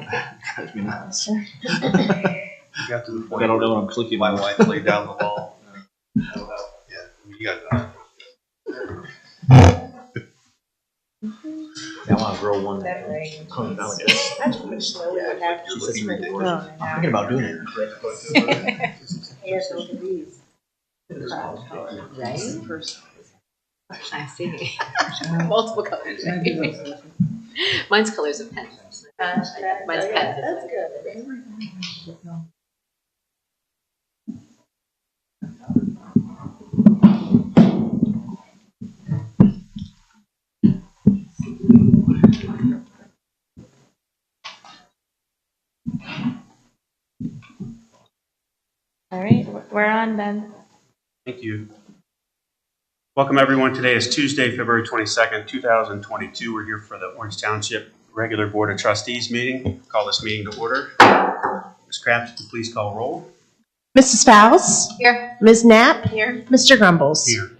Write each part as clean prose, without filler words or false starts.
That'd be nice. Got to the point I don't know what I'm clicking. my wife laid down the ball. That'll help. Yeah, you got that. I want to grow one that comes down like this. That's how much snow we would have. She said she would do it. Oh, I'm thinking about doing it. Here's look at these. Right? I see. Multiple colors. Mine's colors of pen. Mine's pen. That's good. All right, we're on, Ben. Thank you. Welcome, everyone. Today is Tuesday, February 22nd, 2022. We're here for the Orange Township Regular Board of Trustees meeting. Call this meeting to order. Ms. Kraft, please call roll. Mrs. Fowles? Here. Ms. Knapp? Here. Mr. Grumbles? Here.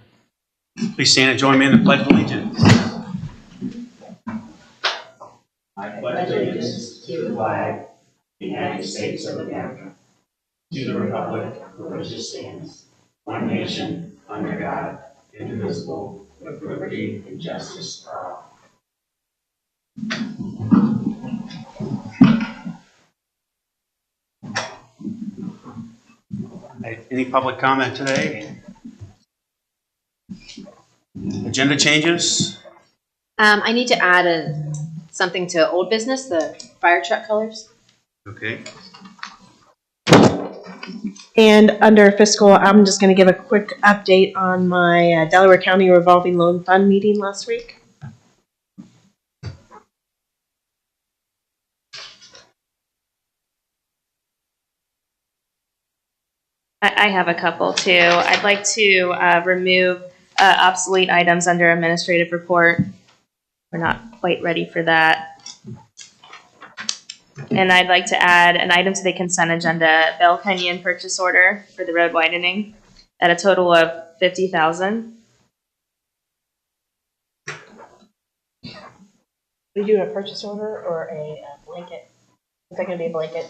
Please stand and join me in the Pledge of Allegiance. I pledge allegiance to the flag of the United States of America, to the republic for which it stands, one nation, under God, indivisible, with liberty and justice for all. Any public comment today? Agenda changes? I need to add something to old business, the fire truck colors. Okay. And under fiscal, I'm just going to give a quick update on my Delaware County Revolving Loan Fund meeting last week. I have a couple too. I'd like to remove obsolete items under administrative report. We're not quite ready for that. And I'd like to add an item to the consent agenda, Bell Canyon purchase order for the road widening at a total of $50,000. We do a purchase order or a blanket? Is that going to be a blanket?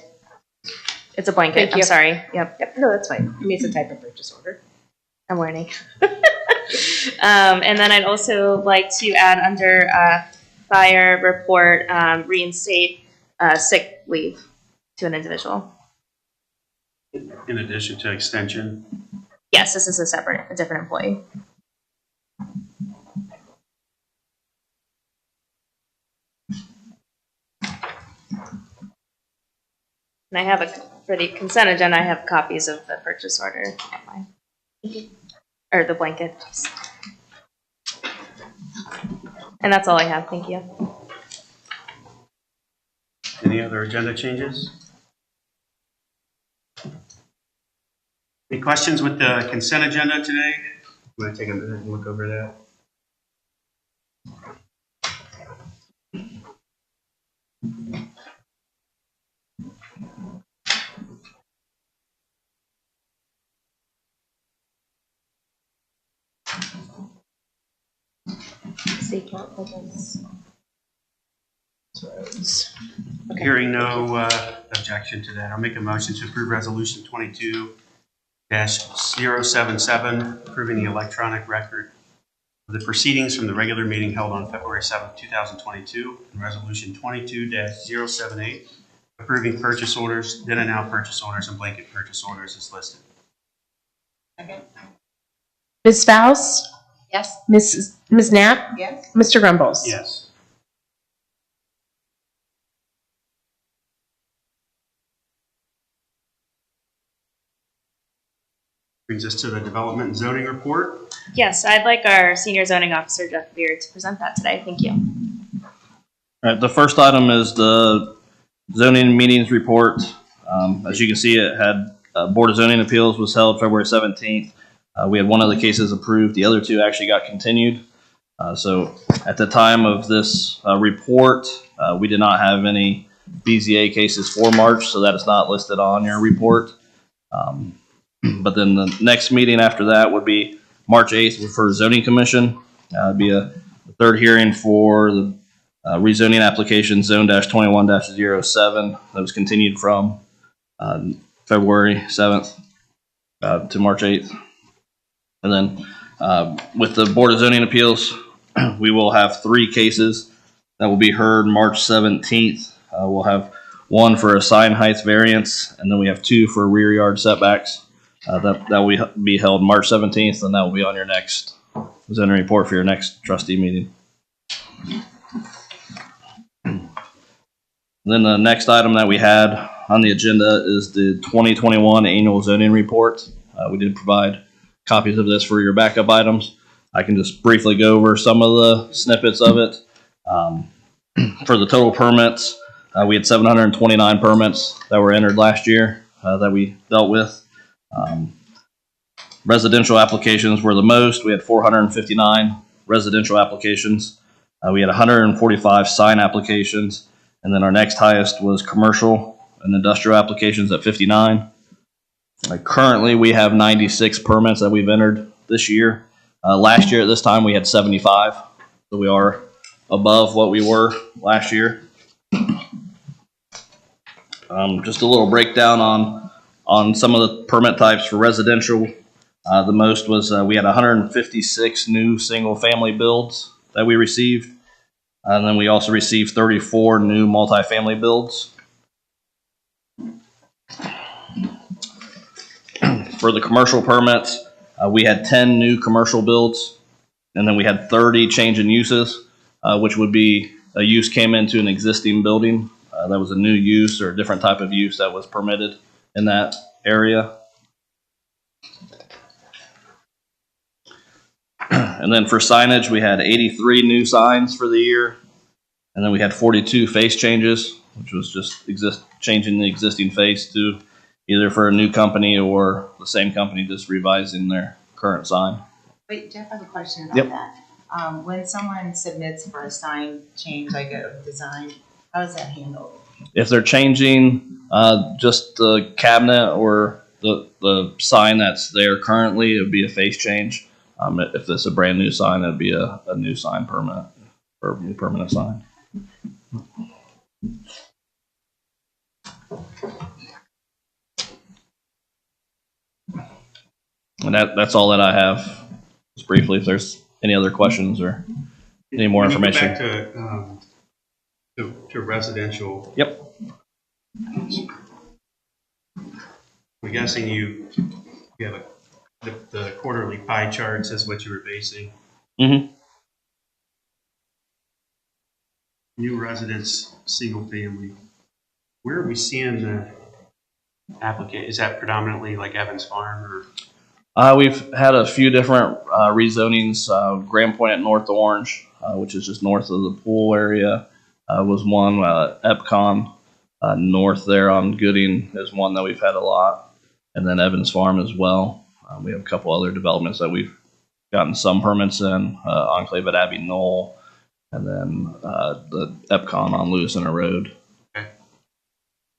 It's a blanket. Thank I'm you. sorry. Yep. Yep, no, that's fine. I mean, it's a type of purchase order. I'm learning. And then I'd also like to add under fire report, reinstate sick leave to an individual. In addition to extension. Yes, this is a different employee. And I have for the consent agenda, I have copies of the purchase order. Or the blanket. And that's all I have. Thank you. Any other agenda changes? Any questions with the consent agenda today? You want to take a minute and look over that? Hearing no objection to that, I'll make a motion to approve Resolution 22-077, approving the electronic record of the proceedings from the regular meeting held on February 7th, 2022, and Resolution 22-078, approving purchase orders, then and now purchase orders, and blanket purchase orders as listed. Okay. Ms. Fowles? Yes. Ms. Knapp? Yes. Mr. Grumbles? Yes. Brings us to the development and zoning report. Yes, I'd like our senior zoning officer, Jeff Beard, to present that today. Thank you. All right, the first item is the zoning meetings report. As you can see, it had Board of Zoning Appeals was held February 17th. We had one of the cases approved. The other two actually got continued. So at the time of this report, we did not have any BZA cases for March, so that is not listed on your report. But then the next meeting after that would be March 8th for Zoning Commission. It'd be a third hearing for the rezoning application zone-21-07 that was continued from February 7th to March 8th. And then with the Board of Zoning Appeals, we will have 3 cases that will be heard March 17th. We'll have 1 for a sign height variance, and then we have 2 for rear yard setbacks. That will be held March 17th, and that will be on your next zoning report for your next trustee meeting. Then the next item that we had on the agenda is the 2021 annual zoning report. We did provide copies of this for your backup items. I can just briefly go over some of the snippets of it. For the total permits, we had 729 permits that were entered last year that we dealt with. Residential applications were the most. We had 459 residential applications. We had 145 sign applications. And then our next highest was commercial and industrial applications at 59. Currently, we have 96 permits that we've entered this year. Last year at this time, we had 75. So we are above what we were last year. Just a little breakdown on some of the permit types for residential. The most was we had 156 new single-family builds that we received. And then we also received 34 new multifamily builds. For the commercial permits, we had 10 new commercial builds, and then we had 30 change in uses, which would be a use came into an existing building. That was a new use or a different type of use that was permitted in that area. And then for signage, we had 83 new signs for the year. And then we had 42 face changes, which was just changing the existing face to either for a new company or the same company just revising their current sign. Wait, Jeff, I have a question about Yep. that. When someone submits for a sign change, like a design, how is that handled? If they're changing just the cabinet or the sign that's there currently, it would be a face change. If it's a brand new sign, it'd be a new sign permit or a new permanent sign. And that's all that I have. Just briefly, if there's any other questions or any more information. Back to residential. Yep. I'm guessing you have the quarterly pie charts is what you were basing. Mm-hmm. New residents, single family. Where are we seeing the applicant? Is that predominantly like Evans Farm or? We've had a few different rezonings. Grand Point at North Orange, which is just north of the pool area, was one. Epcon north there on Gooding is one that we've had a lot. And then Evans Farm as well. We have a couple other developments that we've gotten some permits in. Enclave at Abbey Knoll, and then the Epcon on Lewis Center Road. Okay.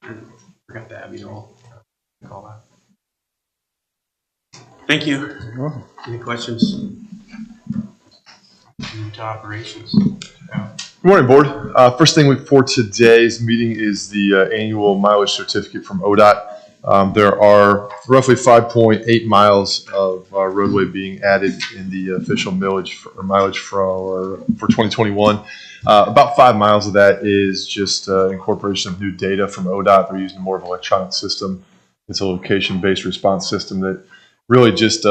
I forgot the Abbey Knoll. Call that. Thank you. Any questions? To operations. Good morning, Board. First thing for today's meeting is the annual mileage certificate from Odot. There are roughly 5.8 miles of roadway being added in the official mileage for 2021. About 5 miles of that is just incorporation of new data from Odot. They're using more of an electronic system. It's a location-based response system that really just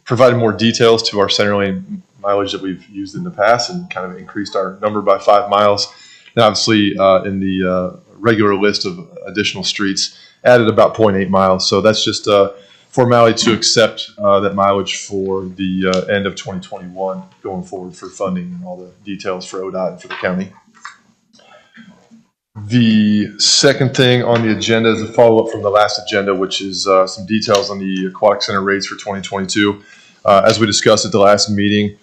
provided more details to our center lane mileage that we've used in the past and kind of increased our number by 5 miles. And obviously, in the regular list of additional streets, added about 0.8 miles. So that's just a formality to accept that mileage for the end of 2021 going forward for funding and all the details for ODOT and for the county. The second thing on the agenda is a follow-up from the last agenda, which is some details on the Aquatic Center rates for 2022. As we discussed at the last meeting,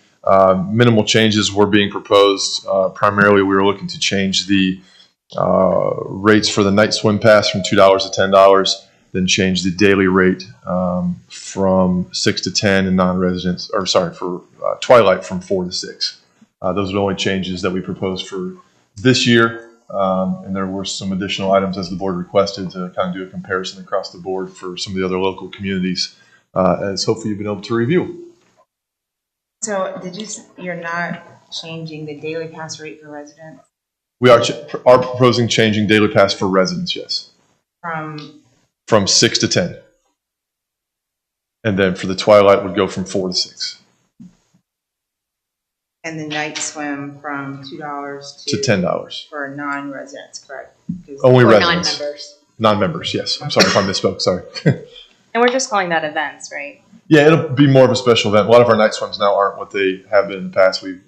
minimal changes were being proposed. Primarily, we were looking to change the rates for the night swim pass from $2 to $10, then change the daily rate from 6 to 10 and non-residents, or sorry, for twilight from 4 to 6. Those are the only changes that we proposed for this year. And there were some additional items as the board requested to kind of do a comparison across the board for some of the other local communities, as hopefully you've been able to review. So you're not changing the daily pass rate for residents We are proposing changing daily pass for residents, yes, from 6 to 10. And then for the twilight would go from 4 to 6 and the night swim from $2 to $10 for non-residents, correct? 'Cause- only Or residents. non-members. Non-members, yes. I'm sorry if I misspoke. Sorry. And we're just calling that events, right? Yeah, it'll be more of a special event. A lot of our night swims now aren't what they have been in the past. We've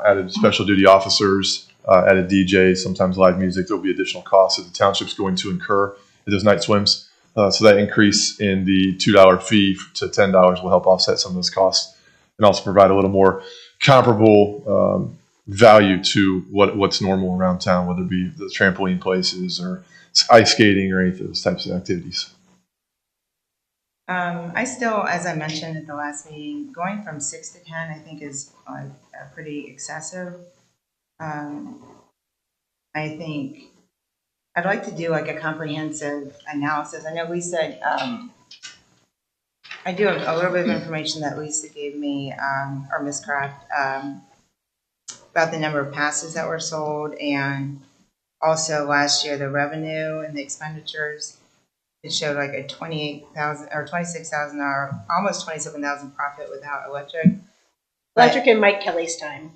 added special duty officers, added DJs, sometimes live music. There'll be additional costs that the township's going to incur at those night swims. So that increase in the $2 fee to $10 will help offset some of those costs and also provide a little more comparable value to what's normal around town, whether it be the trampoline places or ice skating or any of those types of activities. I still, as I mentioned at the last meeting, going from 6 to 10, I think is pretty excessive. I think I'd like to do like a comprehensive analysis. I know Lisa, I do have a little bit of information that Lisa gave me, or Ms. Kraft, about the number of passes that were sold, and also last year the revenue and the expenditures. It showed like a $28,000 or $26,000, almost $27,000 profit without electric. Electric and Mike Kelly's time.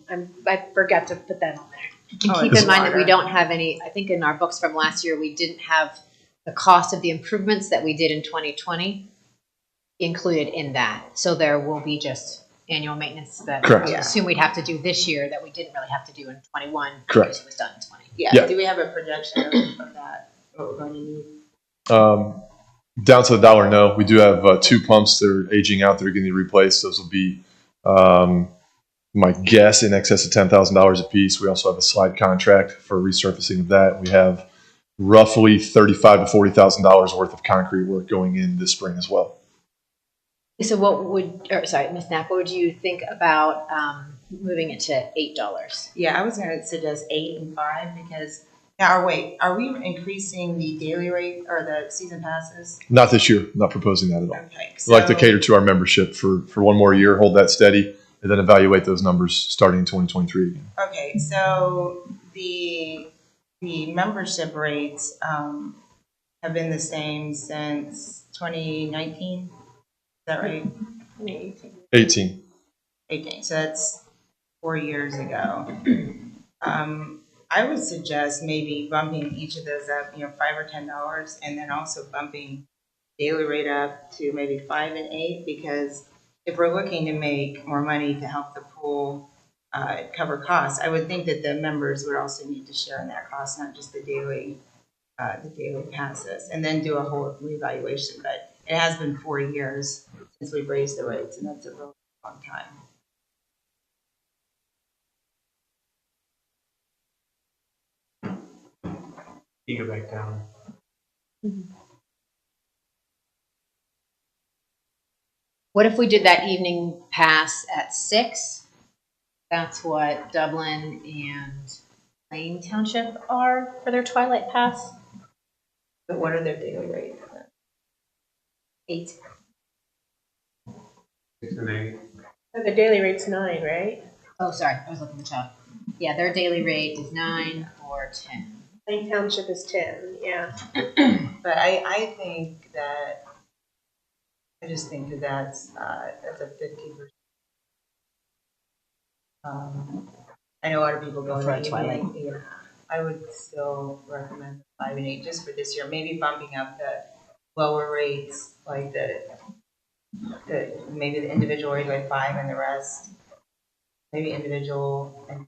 I forgot to put that on there. And Oh, keep it's in mind that we water. don't have any, I think in our books from last year, we didn't have the cost of the improvements that we did in 2020 included in that. So there will be just annual maintenance that Correct. we assume we'd have to do this year that we didn't really have to do in 21. Correct. Because it was done in 20. Yeah. Do we have a projection of that, what we're going to need? Down to the dollar, no. We do have 2 pumps that are aging out that are getting replaced. Those will be, my guess, in excess of $10,000 a piece. We also have a slide contract for resurfacing of that. We have roughly $35,000 to $40,000 worth of concrete work going in this spring as well. So what would, or sorry, Ms. Knapp, what would you think about moving it to $8? Yeah, I was going to suggest 8 and 5 because now, are we increasing the daily rate or the season passes? Not this year. Not proposing that at all. Okay. We'd like to cater to our membership for one more year, hold that steady, and then evaluate those numbers starting in 2023 again. Okay, so the membership rates have been the same since 2019. Is that right? 18. 18. So that's 4 years ago. I would suggest maybe bumping each of those up, $5 or $10, and then also bumping daily rate up to maybe 5 and 8, because if we're looking to make more money to help the pool cover costs, I would think that the members would also need to share in that cost, not just the daily passes, and then do a whole reevaluation. But it has been 4 years since we've raised the rates, and that's a really long time. You go back down. What if we did that evening pass at 6? That's what Dublin and Lane Township are for their twilight pass. But what are their daily rates? 8. 6 and 8. The daily rate's 9, right? Oh, sorry, I was looking at the chart. Yeah, their daily rate is 9 or 10. Lane Township is 10, yeah. But I think that, I just think that that's a 50%. I know a lot of people go For a in the twilight. evening. Yeah, I would still recommend 5 and 8 just for this year. Maybe bumping up the lower rates, like maybe the individual rate by 5 and the rest. Maybe individual and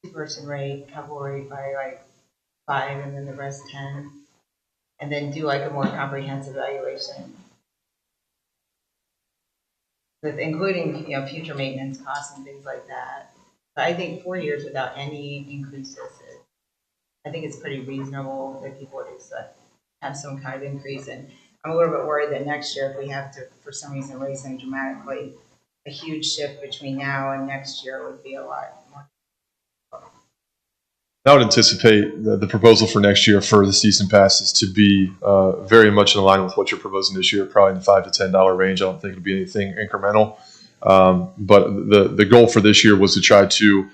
2-person rate, couple rate by like 5 and then the rest 10, and then do like a more comprehensive evaluation with including future maintenance costs and things like that. But I think 4 years without any increases, I think it's pretty reasonable that people would expect have some kind of increase. And I'm a little bit worried that next year, if we have to for some reason raise them dramatically, a huge shift between now and next year would be a lot more I would anticipate the proposal for next year for the season passes to be very much in line with what you're proposing this year, probably in the $5 to $10 range. I don't think it'll be anything incremental. But the goal for this year was to try to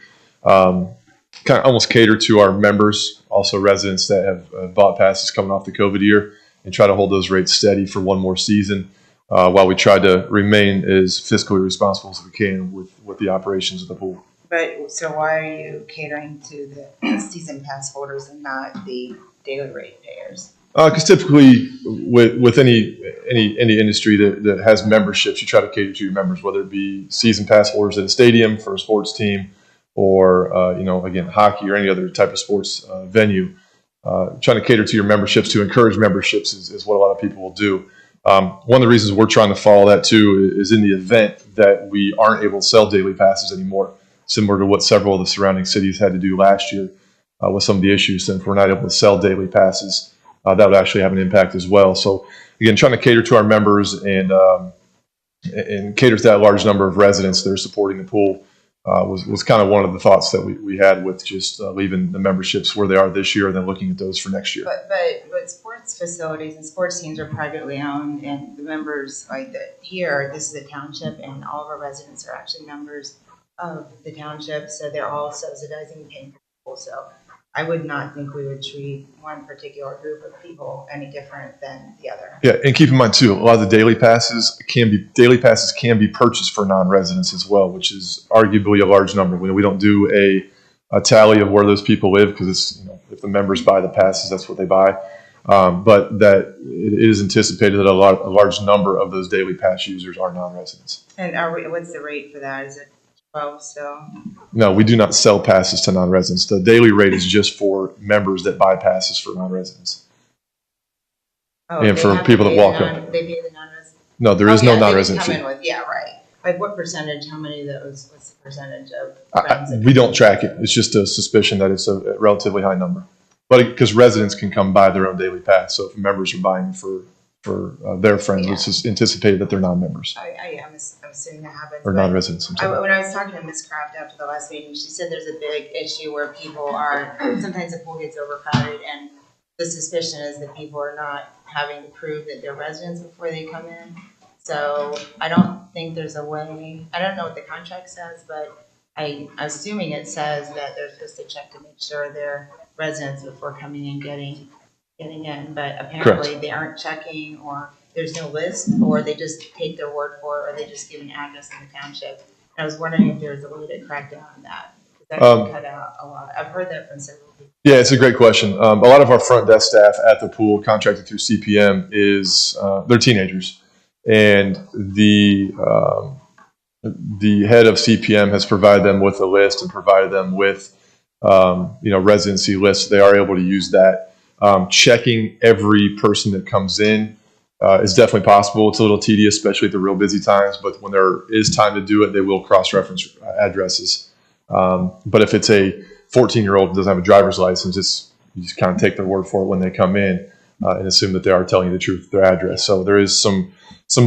kind of almost cater to our members, also residents that have bought passes coming off the COVID year, and try to hold those rates steady for one more season while we try to remain as fiscally responsible as we can with the operations of the pool. But so why are you catering to the season pass holders and not the daily rate payers? Because typically with any industry that has memberships, you try to cater to your members, whether it be season pass holders at a stadium for a sports team, or again, hockey or any other type of sports venue. Trying to cater to your memberships, to encourage memberships is what a lot of people will do. One of the reasons we're trying to follow that too is in the event that we aren't able to sell daily passes anymore, similar to what several of the surrounding cities had to do last year with some of the issues. Since we're not able to sell daily passes, that would actually have an impact as well. So again, trying to cater to our members and cater to that large number of residents that are supporting the pool was kind of one of the thoughts that we had with just leaving the memberships where they are this year and then looking at those for next year. But sports facilities and sports teams are privately owned, and the members here, this is a township, and all of our residents are actually members of the township, so they're all subsidizing and paying for people. So I would not think we would treat one particular group of people any different than the other. Yeah, and keep in mind too, a lot of the daily passes can be purchased for non-residents as well, which is arguably a large number. We don't do a tally of where those people live because it's if the members buy the passes, that's what they buy. But that it is anticipated that a large number of those daily pass users are non-residents. And what's the rate for that? Is it 12 still? No, we do not sell passes to non-residents. The daily rate is just for members that buy passes for non-residents. Oh, and they for have to people that pay walk the up. They pay the non-resident. No, there is no They non-resident come fee. in with, yeah, right. Like what percentage? How many of those? What's the percentage of friends that We come don't in? track it. It's just a suspicion that it's a relatively high number. But because residents can come buy their own daily pass, so if members are buying for their friends, it's just anticipated that they're non-members I'm assuming that happens. or but non-residents. I'm sorry. when I was talking to Ms. Kraft after the last meeting, she said there's a big issue where people are, sometimes the pool gets overcrowded, and the suspicion is that people are not having to prove that they're residents before they come in. So I don't think there's a way, I don't know what the contract says, but I'm assuming it says that they're supposed to check to make sure they're residents before coming in, getting in, but apparently Correct. they aren't checking, or there's no list, or they just take their word for it, or they just give an address in the township. And I was wondering if there's a way to crack down on that. That could cut out a lot. I've heard that from several people. Yeah, it's a great question. A lot of our front desk staff at the pool, contracted through CPM, they're teenagers, and the head of CPM has provided them with a list and provided them with residency lists. They are able to use that. Checking every person that comes in is definitely possible. It's a little tedious, especially at the real busy times, but when there is time to do it, they will cross-reference addresses. But if it's a 14-year-old who doesn't have a driver's license, you just kind of take their word for it when they come in and assume that they are telling you the truth, their address. So there is some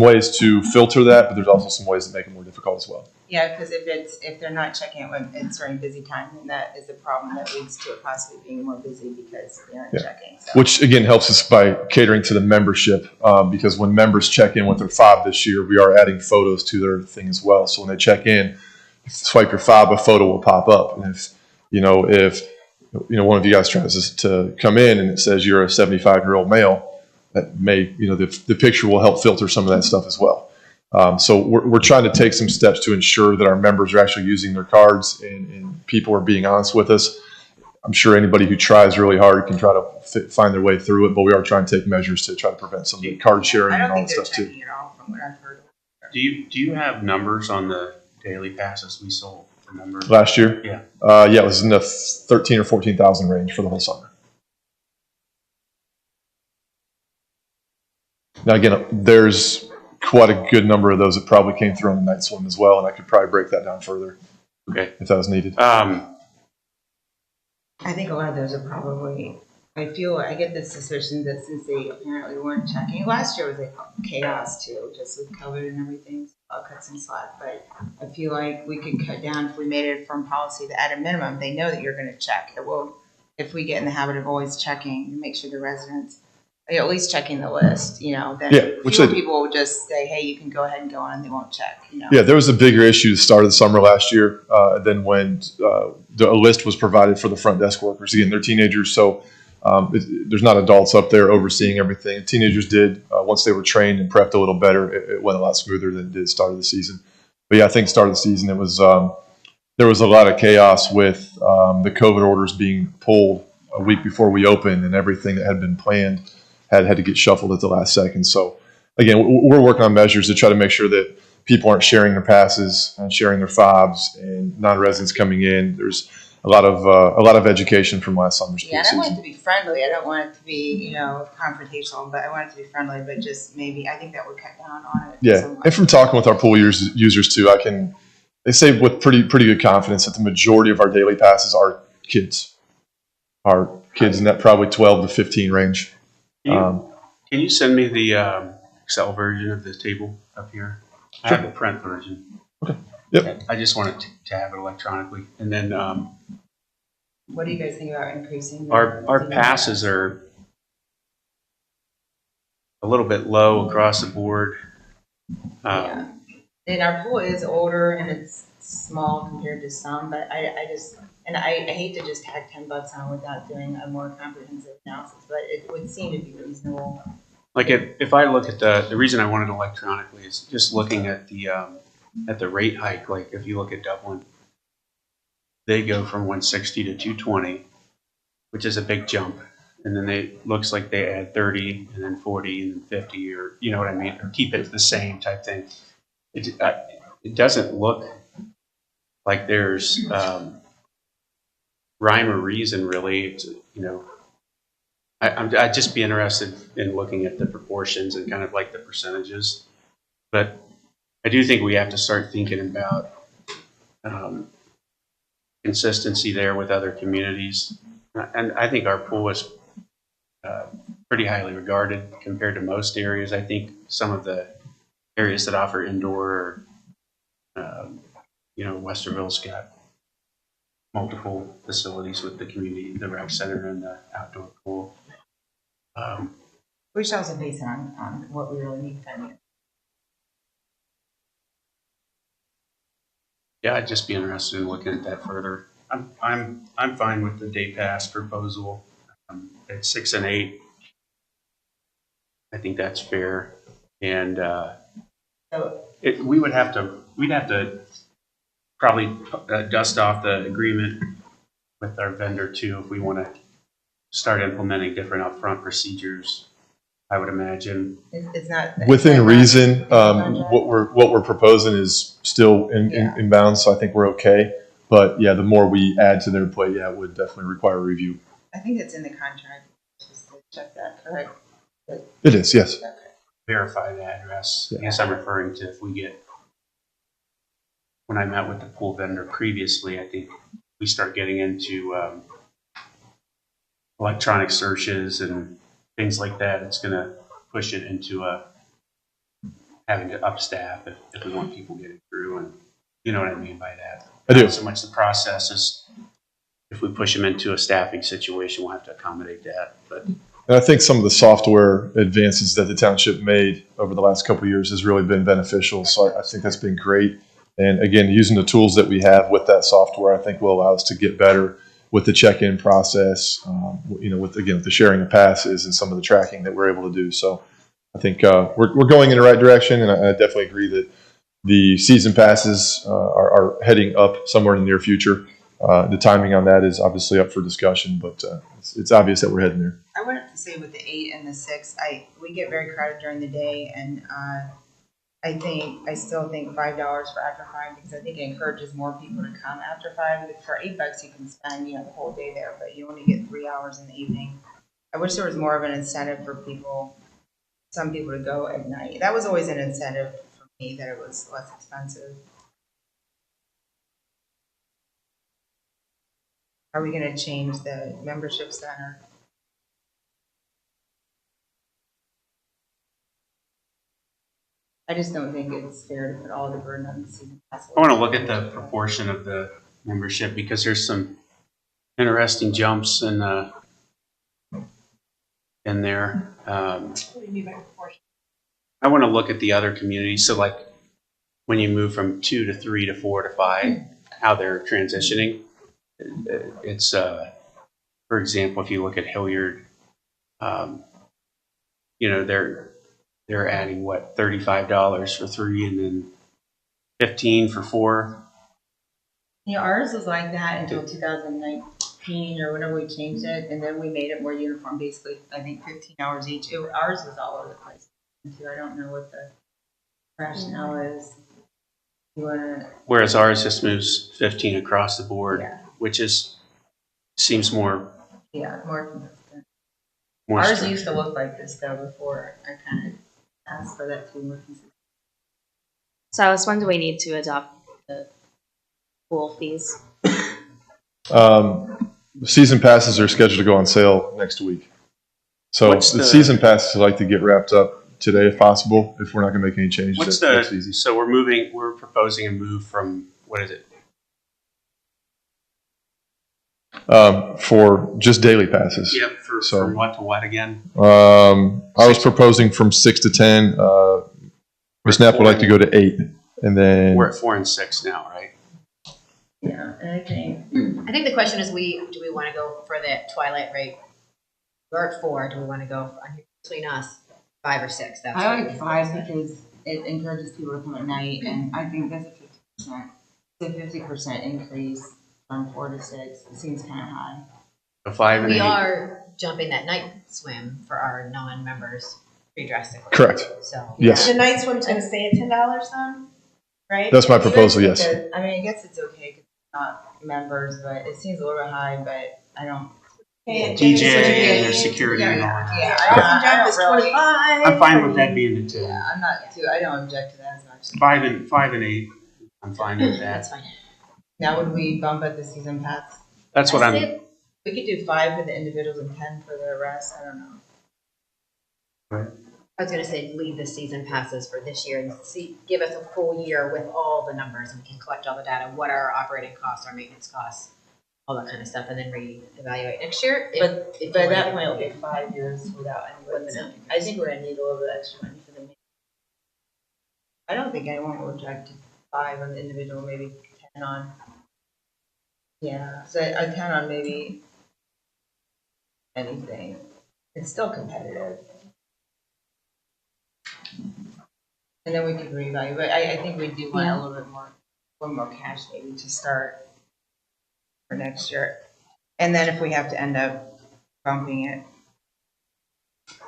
ways to filter that, but there's also some ways that make it more difficult as well. Yeah, because if they're not checking it when it's during busy time, then that is a problem that leads to it possibly being more busy because they aren't checking. So. Which again helps us by catering to the membership, because when members check in with their fob this year, we are adding photos to their thing as well. So when they check in, if you swipe your fob, a photo will pop up, and if one of you guys tries to come in and it says you're a 75-year-old male, that may the picture will help filter some of that stuff as well. So we're trying to take some steps to ensure that our members are actually using their cards and people are being honest with us. I'm sure anybody who tries really hard can try to find their way through it, but we are trying to take measures to try to prevent some of the card sharing and all that stuff too. I don't think they're checking it all from what I've heard. Do you have numbers on the daily passes we sold for members? Last year? Yeah. It was in the 13 or 14,000 range for the whole summer. Now again, there's quite a good number of those that probably came through on the night swim as well, and I could probably break that down further. Okay. If that was needed. I think a lot of those are probably, I get the suspicion that since they apparently weren't checking, last year was like chaos too, just with COVID and everything, so I'll cut some slack, but I feel like we could cut down if we made it a firm policy that at a minimum, they know that you're going to check. It will if we get in the habit of always checking to make sure the residents, at least checking the list, then Yeah, which fewer they- people will just say, hey, you can go ahead and go on, and they won't check, Yeah, there was a bigger issue at the start of the summer last year than when a list was provided for the front desk workers. Again, they're teenagers, so there's not adults up there overseeing everything. Teenagers did, once they were trained and prepped a little better, it went a lot smoother than it did at the start of the season. But yeah, I think start of the season, it was there was a lot of chaos with the COVID orders being pulled a week before we opened, and everything that had been planned had to get shuffled at the last second. So again, we're working on measures to try to make sure that people aren't sharing their passes and sharing their fobs, and non-residents coming in. There's a lot of education from last summer's pool Yeah, and I want it season. to be friendly. I don't want it to be, confrontational, but I want it to be friendly, but just maybe, I think that would cut down on it. Yeah, somewhat. and from talking with our pool users too, they say with pretty good confidence that the majority of our daily passes are kids in that probably 12 to 15 range. Can you send me the Excel version of the table up here? I have the print version. Okay. Yep. I just wanted to have it electronically. And then What do you guys think about increasing? our passes are a little bit low across the board. Yeah. And our pool is older and it's small compared to some, but I hate to just tag $10 on without doing a more comprehensive analysis, but it would seem to be reasonable. Like if I look at the reason I want it electronically is just looking at the rate hike. Like if you look at Dublin, they go from 160 to 220, which is a big jump. And then looks like they add 30 and then 40 and then 50, or you know what I mean, or keep it the same type thing. It doesn't look like there's rhyme or reason really. I'd just be interested in looking at the proportions and kind of like the percentages. But I do think we have to start thinking about consistency there with other communities. And I think our pool is pretty highly regarded compared to most areas. I think some of the areas that offer indoor, Westerville's got multiple facilities with the community, the rec center and the outdoor pool. We should also base it on what we really need funding. Yeah, I'd just be interested in looking at that further. I'm fine with the day pass proposal at 6 and 8. I think that's fair, and we'd have to probably dust off the agreement with our vendor too if we want to start implementing different upfront procedures. I would imagine. It's not Within reason, contract. what we're proposing is still in bounds, so I think we're okay. But yeah, the more we add to their plate, it would definitely require a review. I think it's in the contract. Just to check that, correct? It is, yes. Okay. Verify the address. Yeah. I guess I'm referring to when I met with the pool vendor previously, I think we start getting into electronic searches and things like that. It's going to push it into having to upstaff if we want people getting through, and you know what I mean by that. I do. Not so much the process as if we push them into a staffing situation, we'll have to accommodate that. But And I think some of the software advances that the township made over the last couple of years has really been beneficial. So I think that's been great. And again, using the tools that we have with that software, I think will allow us to get better with the check-in process, with the sharing of passes and some of the tracking that we're able to do. So I think we're going in the right direction, and I definitely agree that the season passes are heading up somewhere in the near future. The timing on that is obviously up for discussion, but it's obvious that we're heading there. I would have to say with the 8 and the 6, we get very crowded during the day, and I still think $5 for after 5, because I think it encourages more people to come after 5. For $8, you can spend the whole day there, but you only get 3 hours in the evening. I wish there was more of an incentive for some people to go at night. That was always an incentive for me, that it was less expensive. Are we going to change the membership center? I just don't think it's fair to put all the burden on the season pass. I want to look at the proportion of the membership, because there's some interesting jumps in there. I want to look at the other communities. So like when you move from 2 to 3 to 4 to 5, how they're transitioning. It's for example, if you look at Hilliard, you know, they're adding what, $35 for 3 and then 15 for 4. Yeah, ours was like that until 2019 or whenever we changed it, and then we made it more uniform. Basically, I think 15 hours each. Ours was all over the place too. I don't know what the rationale is. You wanna? Whereas ours just moves 15 across the board, Yeah. which seems more Yeah, more consistent. more Ours structured. used to look like this though before I kind of asked for that to be more consistent. So Alice, when do we need to adopt the pool fees? Season passes are scheduled to go on sale next week. So What's the the- season passes I'd like to get wrapped up today if possible, if we're not going to make any changes. What's that's easy. so we're proposing a move from, what is it? For just daily passes. Yep, So- from what to what again? I was proposing from 6 to 10. Ms. Knapp would like to go to 8. And then We're at 4 and 6 now, right? Yeah, and I think I think the question is, do we want to go for the twilight rate? We're at 4. Do we want to go between us 5 or 6? That's I like 5 because it encourages people to come at night, and I think that's a 50% increase from 4 to 6. It seems kind of high. So 5 and We 8. are jumping that night swim for our non-members pretty drastically. correct. So Yes. The night swim's gonna stay at $10 then, right? That's my proposal, yes. I mean, I guess it's okay because it's not members, but it seems a little bit high, but I don't. DJ and their security and all that. Yeah, Crossing I jump is don't really. 25. I'm fine with that being the 2. Yeah, I'm not too. I don't object to that as much. 5 and 8. I'm fine with that's that. fine. Now, would we bump up the season pass? That's what I I'm. say We could do 5 for the individuals and 10 for the rest. I don't know. I was gonna say leave the season passes for this year and give us a full year with all the numbers and we can collect all the data. What are our operating costs, our maintenance costs, all that kind of stuff, and then reevaluate next year. If By you that wanna- point, it'll be 5 years without any limit. I think we're gonna need a little bit extra money for the main. I don't think anyone will object to 5 on the individual, maybe 10 on. Yeah, so I count on maybe anything. It's still competitive. And then we could reevaluate, but I think we do want a little bit more, one more cash maybe to start for next year. And then if we have to end up bumping it.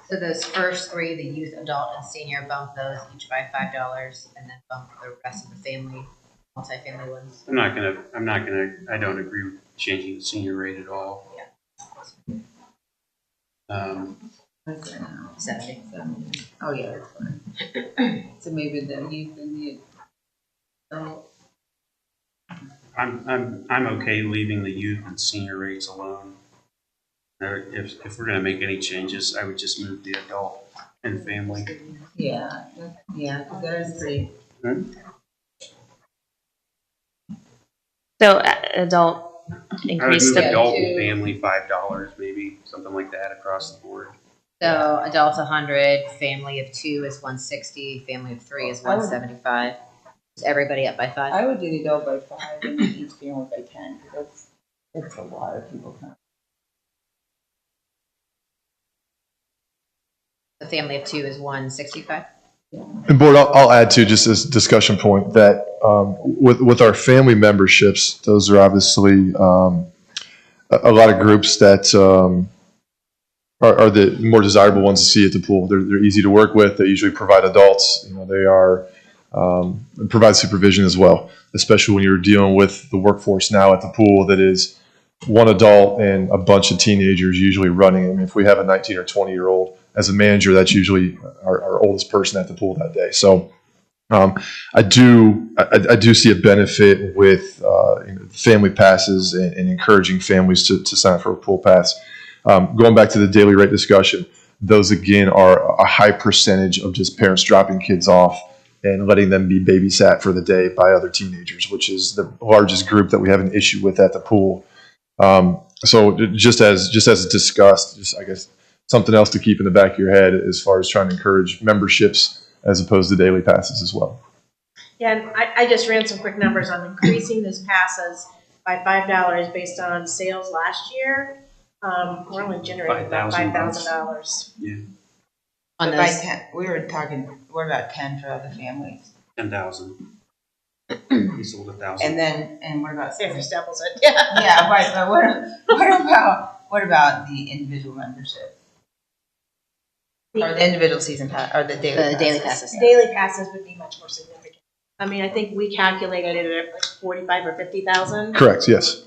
So those first 3, the youth, adult, and senior, bump those each by $5, and then bump the rest of the family, multifamily ones. I don't agree with changing the senior rate at all. What's that now? 70. Oh, yeah, that's fine. So maybe the youth and the adult. I'm okay leaving the youth and senior rates alone. If we're gonna make any changes, I would just move the adult and family. Yeah, because that is pretty. So adult I would increase move the adult and family $5, maybe something like that across the board. So adults 100, family of 2 is 160, family of 3 is 175. Is everybody up by 5? I would do the adult by 5 and each family by 10, because that's a lot of people coming. The family of 2 is 165. And board, I'll add to just this discussion point that with our family memberships, those are obviously a lot of groups that are the more desirable ones to see at the pool. They're easy to work with. They usually provide adults. They are provide supervision as well, especially when you're dealing with the workforce now at the pool that is one adult and a bunch of teenagers usually running. I mean, if we have a 19 or 20-year-old as a manager, that's usually our oldest person at the pool that day. So I do see a benefit with family passes and encouraging families to sign up for a pool pass. Going back to the daily rate discussion, those again are a high percentage of just parents dropping kids off and letting them be babysat for the day by other teenagers, which is the largest group that we have an issue with at the pool. So just as discussed, just I guess something else to keep in the back of your head as far as trying to encourage memberships as opposed to daily passes as well. Yeah, and I just ran some quick numbers on increasing those passes by $5 based on sales last year. We're only generating about $5,000. Yeah, On But by those, 10, we were talking, what about 10 for other families? 10,000. We sold 1,000. And then, and what about? If you staples it, yeah. Yeah, right, but what about the individual membership? Or the individual season pass, or the daily passes? the daily passes. Daily passes would be much more significant. I mean, I think we calculated it at like 45 or 50,000. Correct. Yes.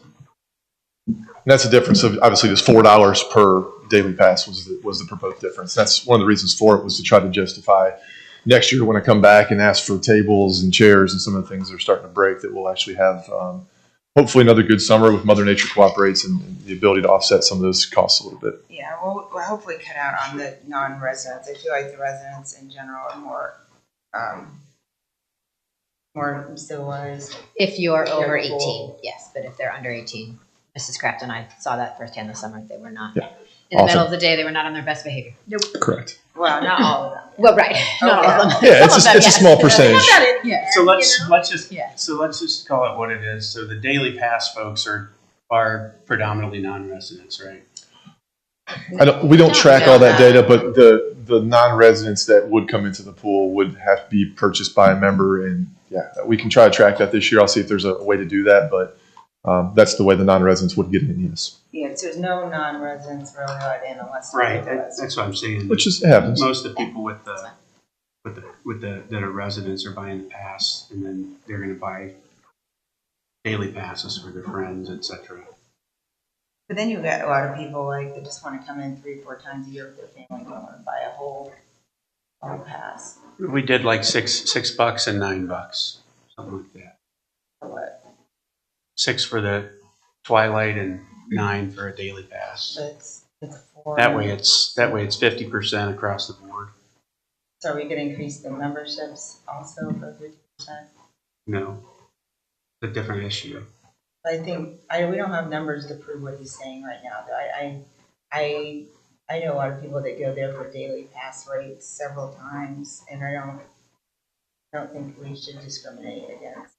And that's the difference of obviously this $4 per daily pass was the proposed difference. That's one of the reasons for it was to try to justify next year when I come back and ask for tables and chairs and some of the things that are starting to break that we'll actually have hopefully another good summer with Mother Nature cooperates and the ability to offset some of those costs a little bit. Yeah, we'll hopefully cut out on the non-residents. I feel like the residents in general are more civilized. If you're over Careful. 18, yes, but if they're under 18, Mrs. Craft and I saw that firsthand this summer. They were not. Yeah. In the Awesome. middle of the day, they were not on their best behavior. Correct. Well, not all of them. Well, right. Not all of them. Yeah, Some of them, it's a yes. small percentage. Yeah. So let's just call it what it is. So the daily pass folks are predominantly non-residents, right? We don't track all that data, but the non-residents that would come into the pool would have to be purchased by a member, and yeah, we can try to track that this year. I'll see if there's a way to do that, but that's the way the non-residents would get in. Yes. Yeah, so there's no non-residents really let in unless. Right. That's what I'm saying. Which is it happens. Most of the people with the that are residents are buying the pass, and then they're going to buy daily passes for their friends, etc. But then you got a lot of people like that just want to come in 3 or 4 times a year with their family, don't want to buy a whole pass. We did like $6 and $9, something like that. For what? 6 for the twilight and 9 for a daily pass. So it's 4. That way it's 50% across the board. So are we going to increase the memberships also for 50%? No, it's a different issue. I think we don't have numbers to prove what he's saying right now. I know a lot of people that go there for daily pass rates several times, and I don't think we should discriminate against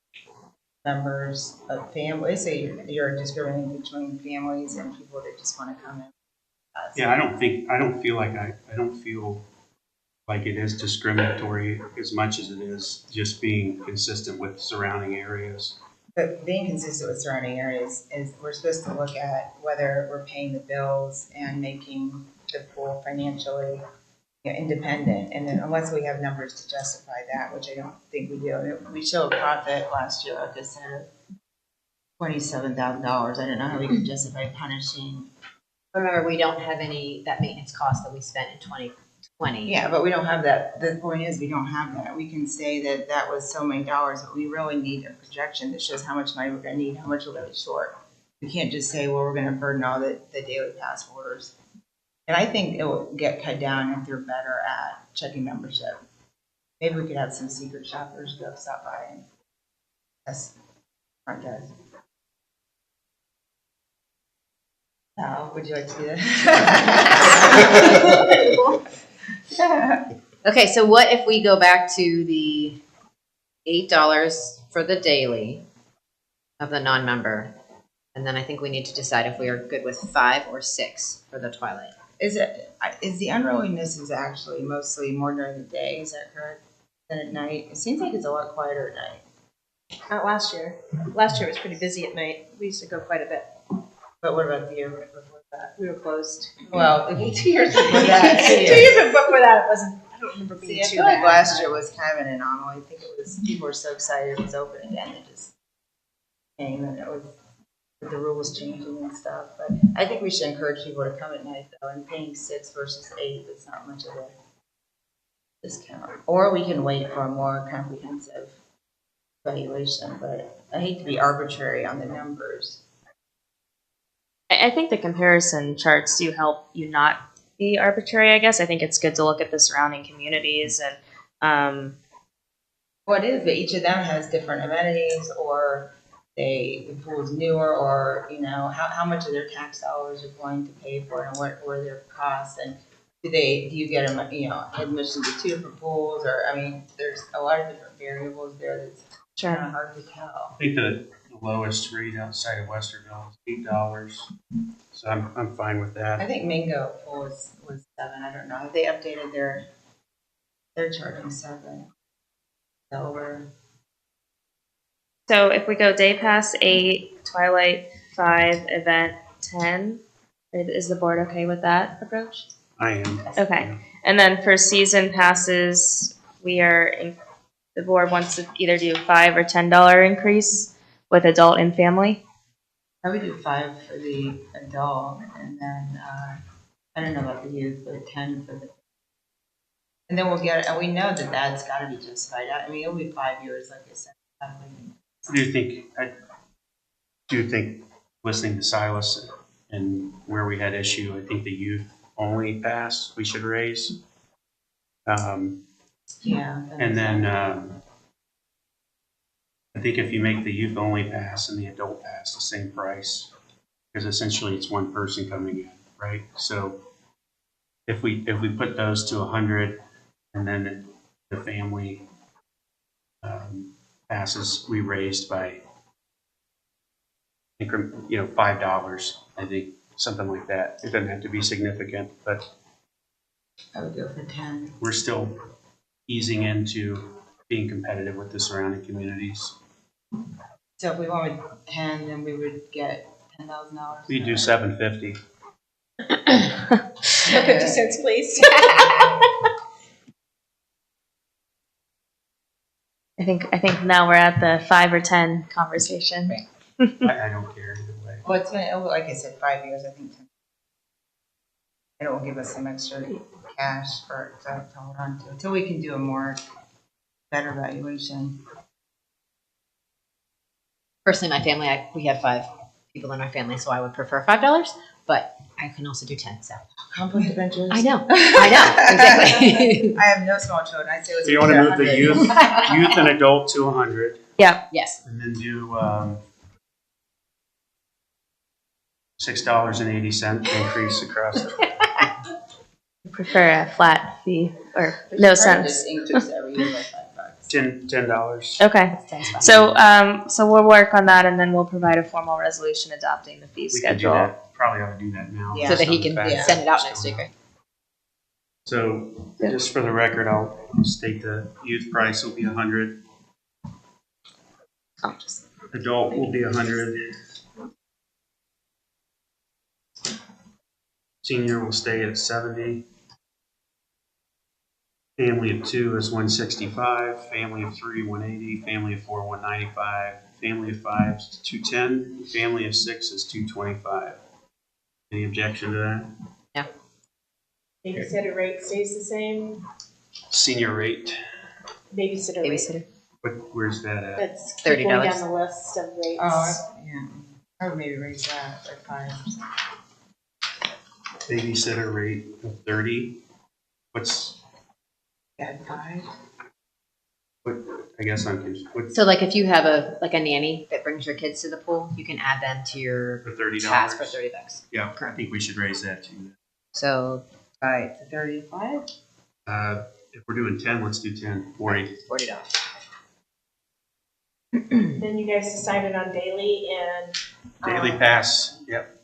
members of families. Say you're discriminating between families and people that just want to come in. Yeah, I don't feel like it is discriminatory as much as it is just being consistent with surrounding areas. But being consistent with surrounding areas is we're supposed to look at whether we're paying the bills and making the pool financially independent. And then unless we have numbers to justify that, which I don't think we do. We showed a profit last year, like I said, of $27,000. I don't know how we could justify punishing. Remember, we don't have that maintenance cost that we spent in 2020. Yeah, but we don't have that. The point is, we don't have that. We can say that was so many dollars, but we really need a projection that shows how much money we're going to need, how much we're going to be short. We can't just say, well, we're going to burden all the daily pass holders. And I think it will get cut down if they're better at checking membership. Maybe we could have some secret shoppers go stop by and test front desk. Now, would you like to do that? Okay, so what if we go back to the $8 for the daily of the non-member, and then I think we need to decide if we are good with 5 or 6 for the twilight. Is the unruliness is actually mostly more during the day? Is that correct? Than at night? It seems like it's a lot quieter at night. Not last year. Last year was pretty busy at night. We used to go quite a bit. But what about the year before that? We were closed. Well, 2 years before that. 2 years before that, it wasn't. I don't remember being See, I too feel like bad. last year was kind of an anomaly. I think it was people were so excited it was open again. They just came and it was with the rules changing and stuff. But I think we should encourage people to come at night though. And paying 6 versus 8 is not much of a discount. Or we can wait for a more comprehensive valuation. But I hate to be arbitrary on the numbers. I think the comparison charts do help you not be arbitrary, I guess. I think it's good to look at the surrounding communities and Well, it is, but each of them has different amenities or the pool is newer, or, you know, how much of their tax dollars are going to pay for it, and what are their costs, and do you get them, you know, admission to 2 different pools, or, I mean, there's a lot of different variables there that's kind of hard to tell. I think the lowest rate outside of Westerville is $8. So I'm fine with I that. think Mingo pool was 7, I don't know, they updated they're charging 7. Delaware. So if we go day pass 8, Twilight 5, event 10, is the board okay with that approach? I am. Okay. And then for season passes, the board wants to either do $5 or $10 increase with adult and family. I would do 5 for the adult, and then, I don't know about the youth, but 10 for the. And then and we know that that's gotta be justified. I mean, it'll be 5 years, like I said. I do think listening to Silas and where we had issue, I think the youth only pass we should raise. Yeah. And then I think if you make the youth only pass and the adult pass the same price, because essentially it's one person coming in, right? So if we put those to 100, and then the family passes we raised by $5, I think, something like that. It doesn't have to be significant, but I would go for 10. we're still easing into being competitive with the surrounding communities. So if we wanted 10, then we would get $10,000. We do $750. 50 cents, please. I think now we're at the 5 or 10 conversation. I don't care either way. Well, it's been, like I said, 5 years, I think. It will give us some extra cash to hold on to until we can do a better valuation. Personally, my family, we have 5 people in our family, so I would prefer $5, but I can also do 10, so. Conflict of interest. I know, exactly. I have no small children. I say So you want to move the youth and adult to 100, Yeah. Yes. and then do $6.80 increase across the. Prefer a flat fee or no cents. Just increase every year by $5. $10. Okay. So we'll work on that, and then we'll provide a formal resolution adopting the fee We could do schedule. that. Probably ought to do that now. Yeah. So that he can Back. send it out next week, right? So just for the record, I'll state the youth price will be 100. I'll just Adult will be 100. Senior will stay at 70. Family of 2 is 165. Family of 3, 180. Family of 4, 195. Family of 5 is 210. Family of 6 is 225. Any objection to that? Babysitter rate stays the same. Senior rate, Babysitter rate. Babysitter. where's that at? That's keep going $30. down the list of rates. Yeah. I would maybe raise that by 5. Babysitter rate of 30. What's, Add 5. I guess I'm confused. What's So like if you have a nanny that brings your kids to the pool, you can add them to your for $30? pass for $30. Yeah, I think we should raise that too. So Right, to 35? If we're doing 10, let's do 10. 40. $40. Then you guys decided on daily and. Daily pass, yep.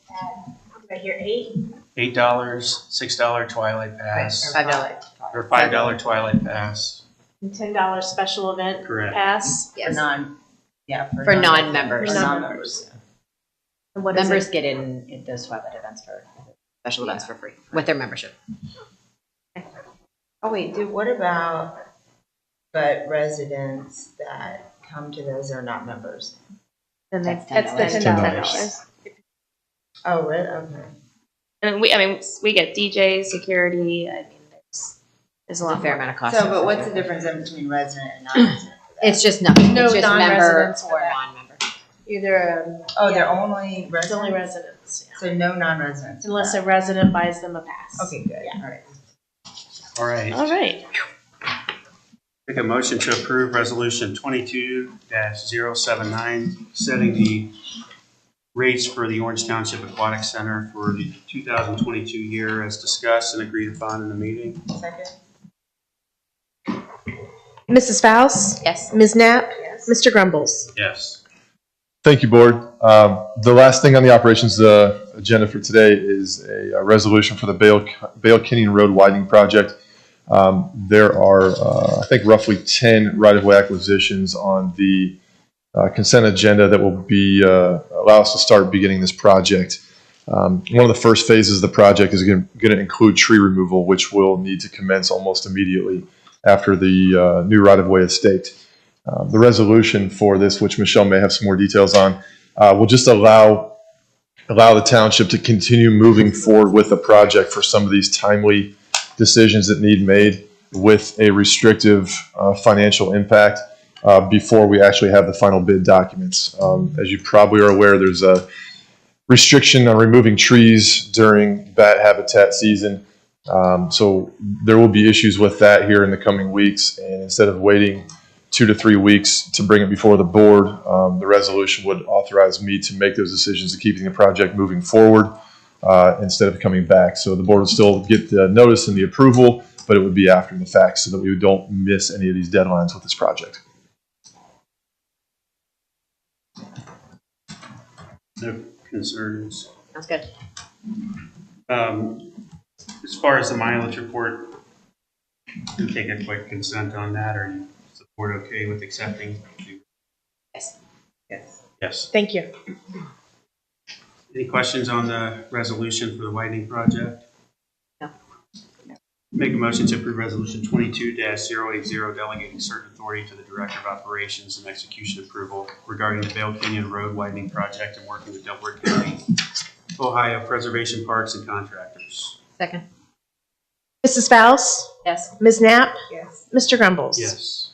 Did I hear 8? $8, $6 Twilight Pass, $5. or $5 Twilight Pass. And $10 special event Correct. pass. For Yes. for non-members. For non-members. And what is Members it? get in those Twilight events for special events for free with their membership. Oh, wait, what about, residents that come to those are not members? then That's That's the $10. $10. Oh, really? Okay. And we get DJ, security. I mean, there's a It's a lot fair more. amount of cost. So, but what's the difference in between resident and non-resident? for that? It's just nothing. No It's just member non-residents for or that. non-member. Either, Oh, they're only it's residents? only residents, yeah. So no non-residents? Unless a resident buys them a pass. Okay, good, Yeah. all right. All right. All right. Make a motion to approve resolution 22-079, setting the rates for the Orange Township Aquatic Center for the 2022 year as discussed and agreed upon in the meeting. Second? Mrs. Faust? Yes. Ms. Knapp? Yes. Mr. Grumbles? Yes. Thank you, Board. The last thing on the operations agenda for today is a resolution for the Bale Kenyon Road widening project. There are, I think, roughly 10 right-of-way acquisitions on the consent agenda that will be allow us to start beginning this project. One of the first phases of the project is going to include tree removal, which will need to commence almost immediately after the new right-of-way is staked. The resolution for this, which Michelle may have some more details on, will just allow the township to continue moving forward with the project for some of these timely decisions that need made with a restrictive financial impact before we actually have the final bid documents. As you probably are aware, there's a restriction on removing trees during bat habitat season. So there will be issues with that here in the coming weeks. And instead of waiting 2 to 3 weeks to bring it before the board, the resolution would authorize me to make those decisions of keeping the project moving forward instead of coming back. So the board would still get the notice and the approval, but it would be after the fact so that we don't miss any of these deadlines with this project. No concerns. Sounds good. As far as the mileage report, you take a quick consent on that, or you support okay with accepting? Yes. Yes. Yes. Thank you. Any questions on the resolution for the widening project? No. Make a motion to approve resolution 22-080, delegating certain authority to the Director of Operations and Execution approval regarding the Bale Kenyon Road widening project and working with Delaware County, Ohio Preservation Parks and Contractors. Second. Mrs. Faust? Yes. Ms. Knapp? Yes. Mr. Grumbles? Yes.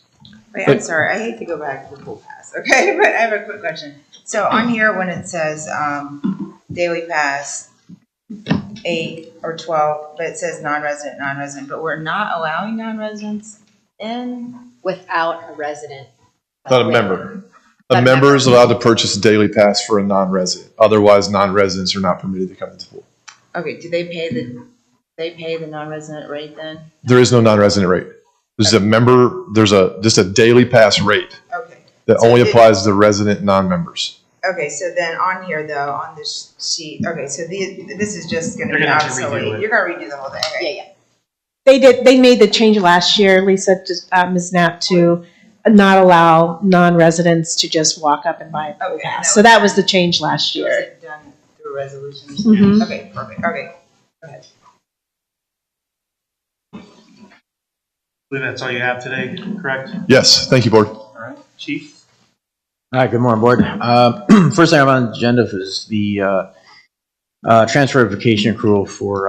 Wait, I'm sorry, I hate to go back to the full pass, okay, but I have a quick question. So on here, when it says, daily pass, 8 or 12, but it says non-resident, but we're not allowing non-residents in? Without a resident. Not a member. Not A a member member. is allowed to purchase a daily pass for a non-resident. Otherwise, non-residents are not permitted to come into the pool. Okay, do they pay the non-resident rate then? There is no non-resident rate. There's a member, just a daily pass rate Okay. that So only it- applies to resident non-members. Okay, so then on here though, on this sheet, okay, so this is just gonna They're be gonna have to redo obsolete. it. You're gonna redo the whole thing, okay? Yeah. They made the change last year, Lisa, just, Ms. Knapp, to not allow non-residents to just walk up and buy a pool Okay, pass. So that was the change last Was year. it done through a resolution? Mhm. Okay, perfect, okay. Go ahead. I believe that's all you have today, correct? Yes, thank you, board. All right. Chief? Hi, good morning, board. First thing I have on the agenda is the transfer of vacation accrual for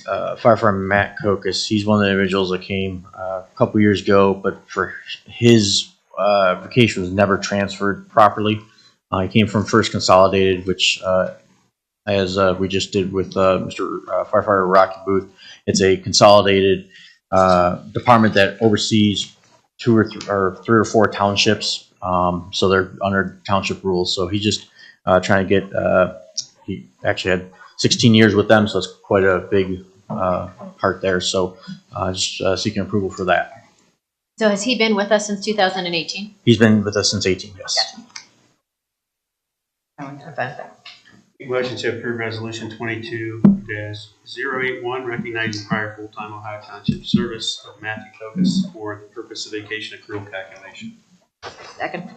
firefighter Matt Kokas. He's one of the individuals that came a couple years ago, but for his vacation was never transferred properly. He came from First Consolidated, which as we just did with Mr. Firefighter Rocky Booth, it's a consolidated department that oversees 2 or 3 or 4 townships. So they're under township rules. So he's just trying to get, he actually had 16 years with them, so it's quite a big part there. So just seeking approval for that. So has he been with us since 2018? He's been with us since 18, yes. Motion to approve resolution 22-081, recognizing prior full-time Ohio Township service of Matthew Kokas for the purpose of vacation accrual calculation. Second.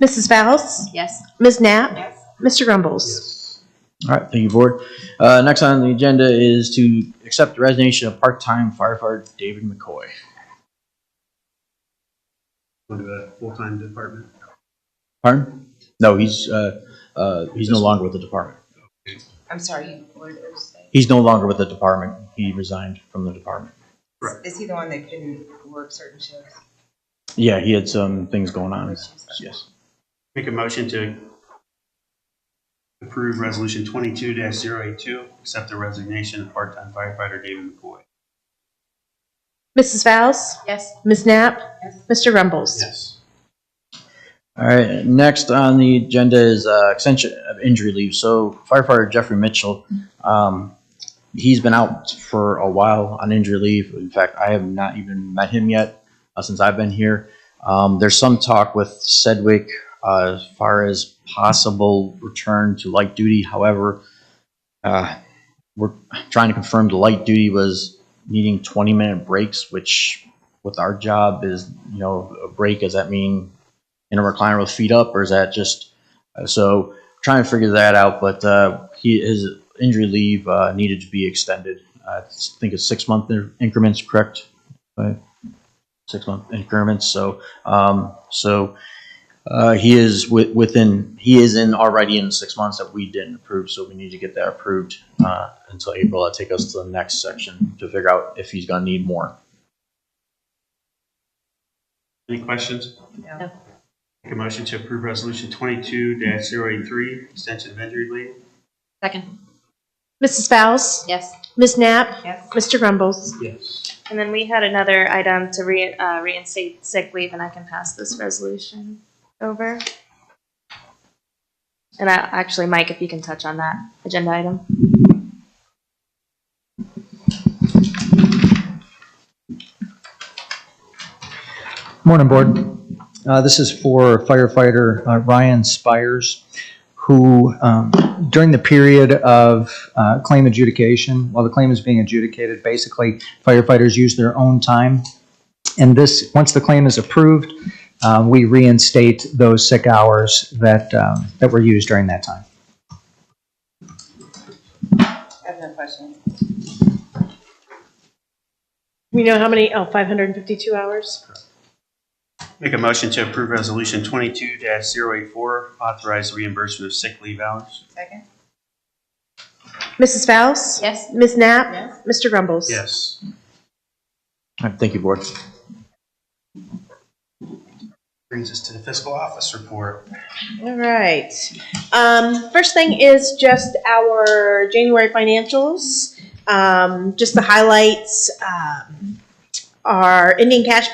Mrs. Faust? Yes. Ms. Knapp? Yes. Mr. Grumbles? Yes. All right, thank you, board. Next on the agenda is to accept the resignation of part-time firefighter David McCoy. Go to the full-time department. Pardon? No, he's no longer with the department. I'm sorry, what did you say? He's no longer with the department. He resigned from the department. Is he the one that couldn't work certain shifts? Yeah, he had some things going on. Yes. Make a motion to approve resolution 22-082, accept the resignation of part-time firefighter David McCoy. Mrs. Fowles? Yes. Ms. Knapp? Mr. Rumbles? Yes. All right, next on the agenda is extension of injury leave. So firefighter Jeffrey Mitchell, he's been out for a while on injury leave. In fact, I have not even met him yet since I've been here. There's some talk with Sedgwick as far as possible return to light duty. However, we're trying to confirm the light duty was needing 20-minute breaks, which with our job is, a break. Does that mean in a recliner with feet up, or is that just so trying to figure that out? But his injury leave needed to be extended. I think it's 6-month increments, correct? 6-month increments. So he is already in 6 months that we didn't approve, so we need to get that approved until April. That'll take us to the next section to figure out if he's going to need more. Any questions? No. Make a motion to approve resolution 22-083, extension of injury leave. Second. Mrs. Fowles? Yes. Ms. Knapp? Yes. Mr. Rumbles? Yes. And then we had another item to reinstate sick leave, and I can pass this resolution over. And actually, Mike, if you can touch on that agenda item. Morning, Board. This is for firefighter Ryan Spires, who during the period of claim adjudication, while the claim is being adjudicated, basically firefighters use their own time. And this, once the claim is approved, we reinstate those sick hours that were used during that time. I have no question. We know how many? 552 hours. Make a motion to approve resolution 22-084, authorize reimbursement of sick leave hours. Second? Mrs. Fowles? Yes. Ms. Knapp? Yes. Mr. Rumbles? Yes. All right, thank you, Board. Brings us to the fiscal office report. All right. First thing is just our January financials. Just the highlights. Our ending cash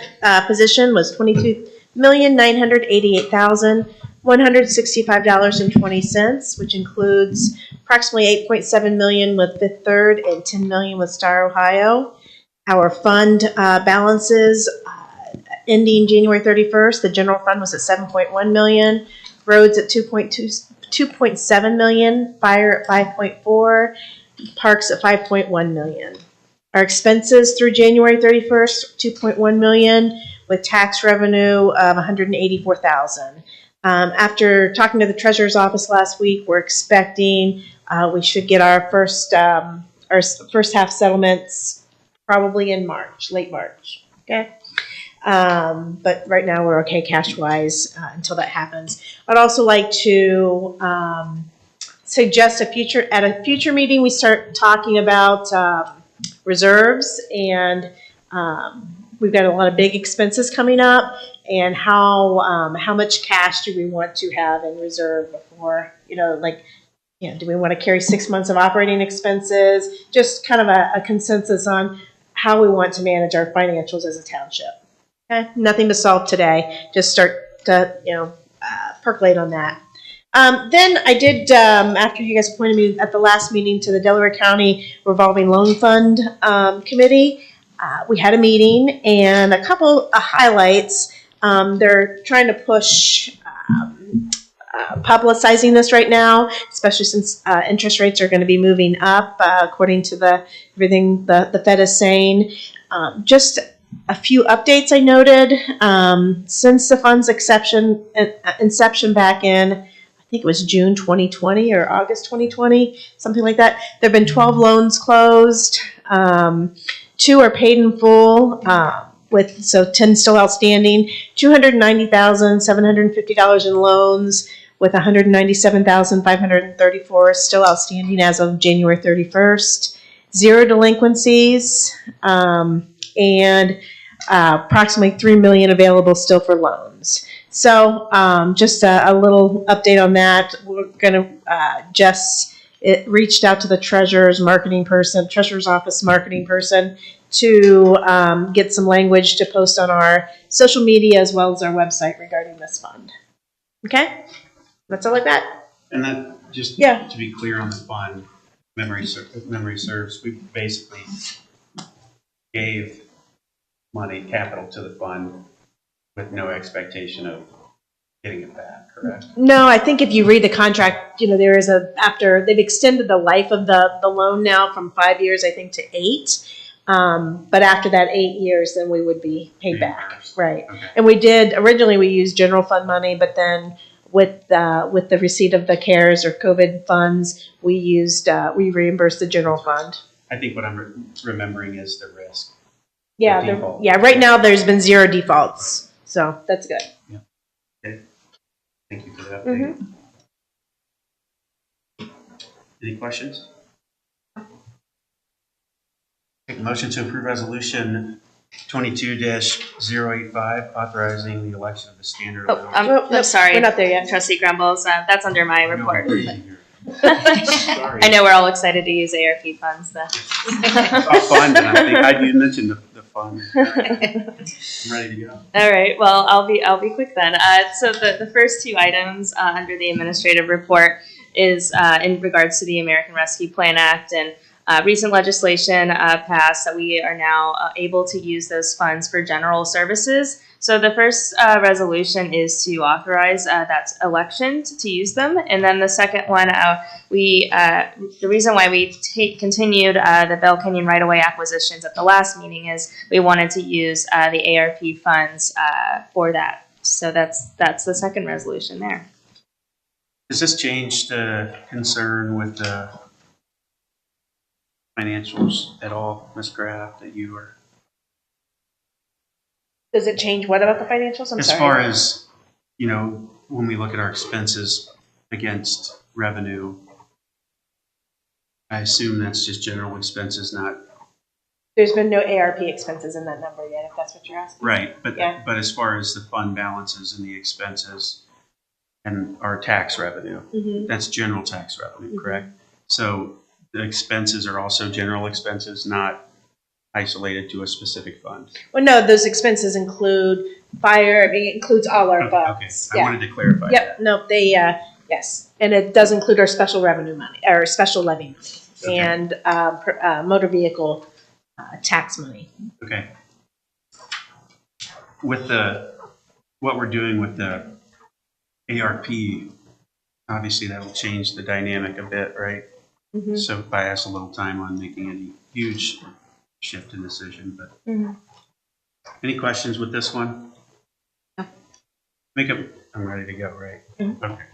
position was $22,988,165.20, which includes approximately $8.7 million with Fifth Third and $10 million with Star Ohio. Our fund balances ending January 31st, the general fund was at $7.1 million, roads at $2.7 million, fire at $5.4, parks at $5.1 million. Our expenses through January 31st, $2.1 million, with tax revenue of $184,000. After talking to the treasurer's office last week, we're expecting we should get our first half settlements probably in March, late March. Okay. But right now we're okay cash-wise until that happens. I'd also like to suggest at a future meeting we start talking about reserves, and we've got a lot of big expenses coming up, and how much cash do we want to have in reserve before, do we want to carry 6 months of operating expenses? Just kind of a consensus on how we want to manage our financials as a township. Okay, nothing to solve today. Just start to percolate on that. Then I did, after you guys appointed me at the last meeting to the Delaware County Revolving Loan Fund Committee, we had a meeting and a couple of highlights. They're trying to push publicizing this right now, especially since interest rates are going to be moving up according to everything the Fed is saying. Just a few updates I noted since the fund's inception back in, I think it was June 2020 or August 2020, something like that. There have been 12 loans closed. 2 are paid in full, so 10 still outstanding. $290,750 in loans, with $197,534 still outstanding as of January 31st. 0 delinquencies, and approximately $3 million available still for loans. So just a little update on that. We're going to Jess reached out to the treasurer's office marketing person to get some language to post on our social media as well as our website regarding this fund. Okay? That's all I got. And that, just Yeah. to be clear on the fund, memory serves, we basically gave money, capital to the fund with no expectation of getting it back, correct? No, I think if you read the contract, there is after they've extended the life of the loan now from 5 years, I think, to 8. But after that 8 years, then we would be paid back. Reimbursed. Right. Okay. And originally we used general fund money, but then with the receipt of the CARES or COVID funds, we reimbursed the general fund. I think what I'm remembering is the risk. Yeah, The default. right now there's been 0 defaults, so that's good. Thank you for the update. Any questions? Make a motion to approve resolution 22-085, authorizing the election of the standard. Oh, I'm sorry. We're not there yet. Trustee Grumbles, that's under my report. Sorry. I know we're all excited to use ARP funds though. Fund, and you mentioned the fund. I'm ready to go. All right. Well, I'll be quick then. So the first 2 items under the administrative report is in regards to the American Rescue Plan Act, and recent legislation passed that we are now able to use those funds for general services. So the first resolution is to authorize that election to use them, and then the second one, the reason why we continued the Bell Canyon right-of-way acquisitions at the last meeting is we wanted to use the ARP funds for that. So that's the second resolution there. Does this change the concern with the financials at all, Ms. Graff, that you were? Does it change what about the financials? I'm As sorry. far as, when we look at our expenses against revenue, I assume that's just general expenses, not There's been no ARP expenses in that number yet, if that's what you're asking. right. But Yeah. but as far as the fund balances and the expenses and our tax revenue, Mm-hmm. that's general tax revenue, Mhm. correct? So the expenses are also general expenses, not isolated to a specific fund. Well, no, those expenses include fire. I mean, it includes all our Okay, funds. I wanted to clarify Yep. that. No, they. Yes, and it does include our special revenue money, or special levy money, Okay. and motor vehicle tax money. Okay. With what we're doing with the ARP, obviously that will change the dynamic a bit, right? Mm-hmm. So buy us a little time on making any huge shift in decision, but Mhm. any questions with this one? No. I'm ready to go, right? Mhm. Okay.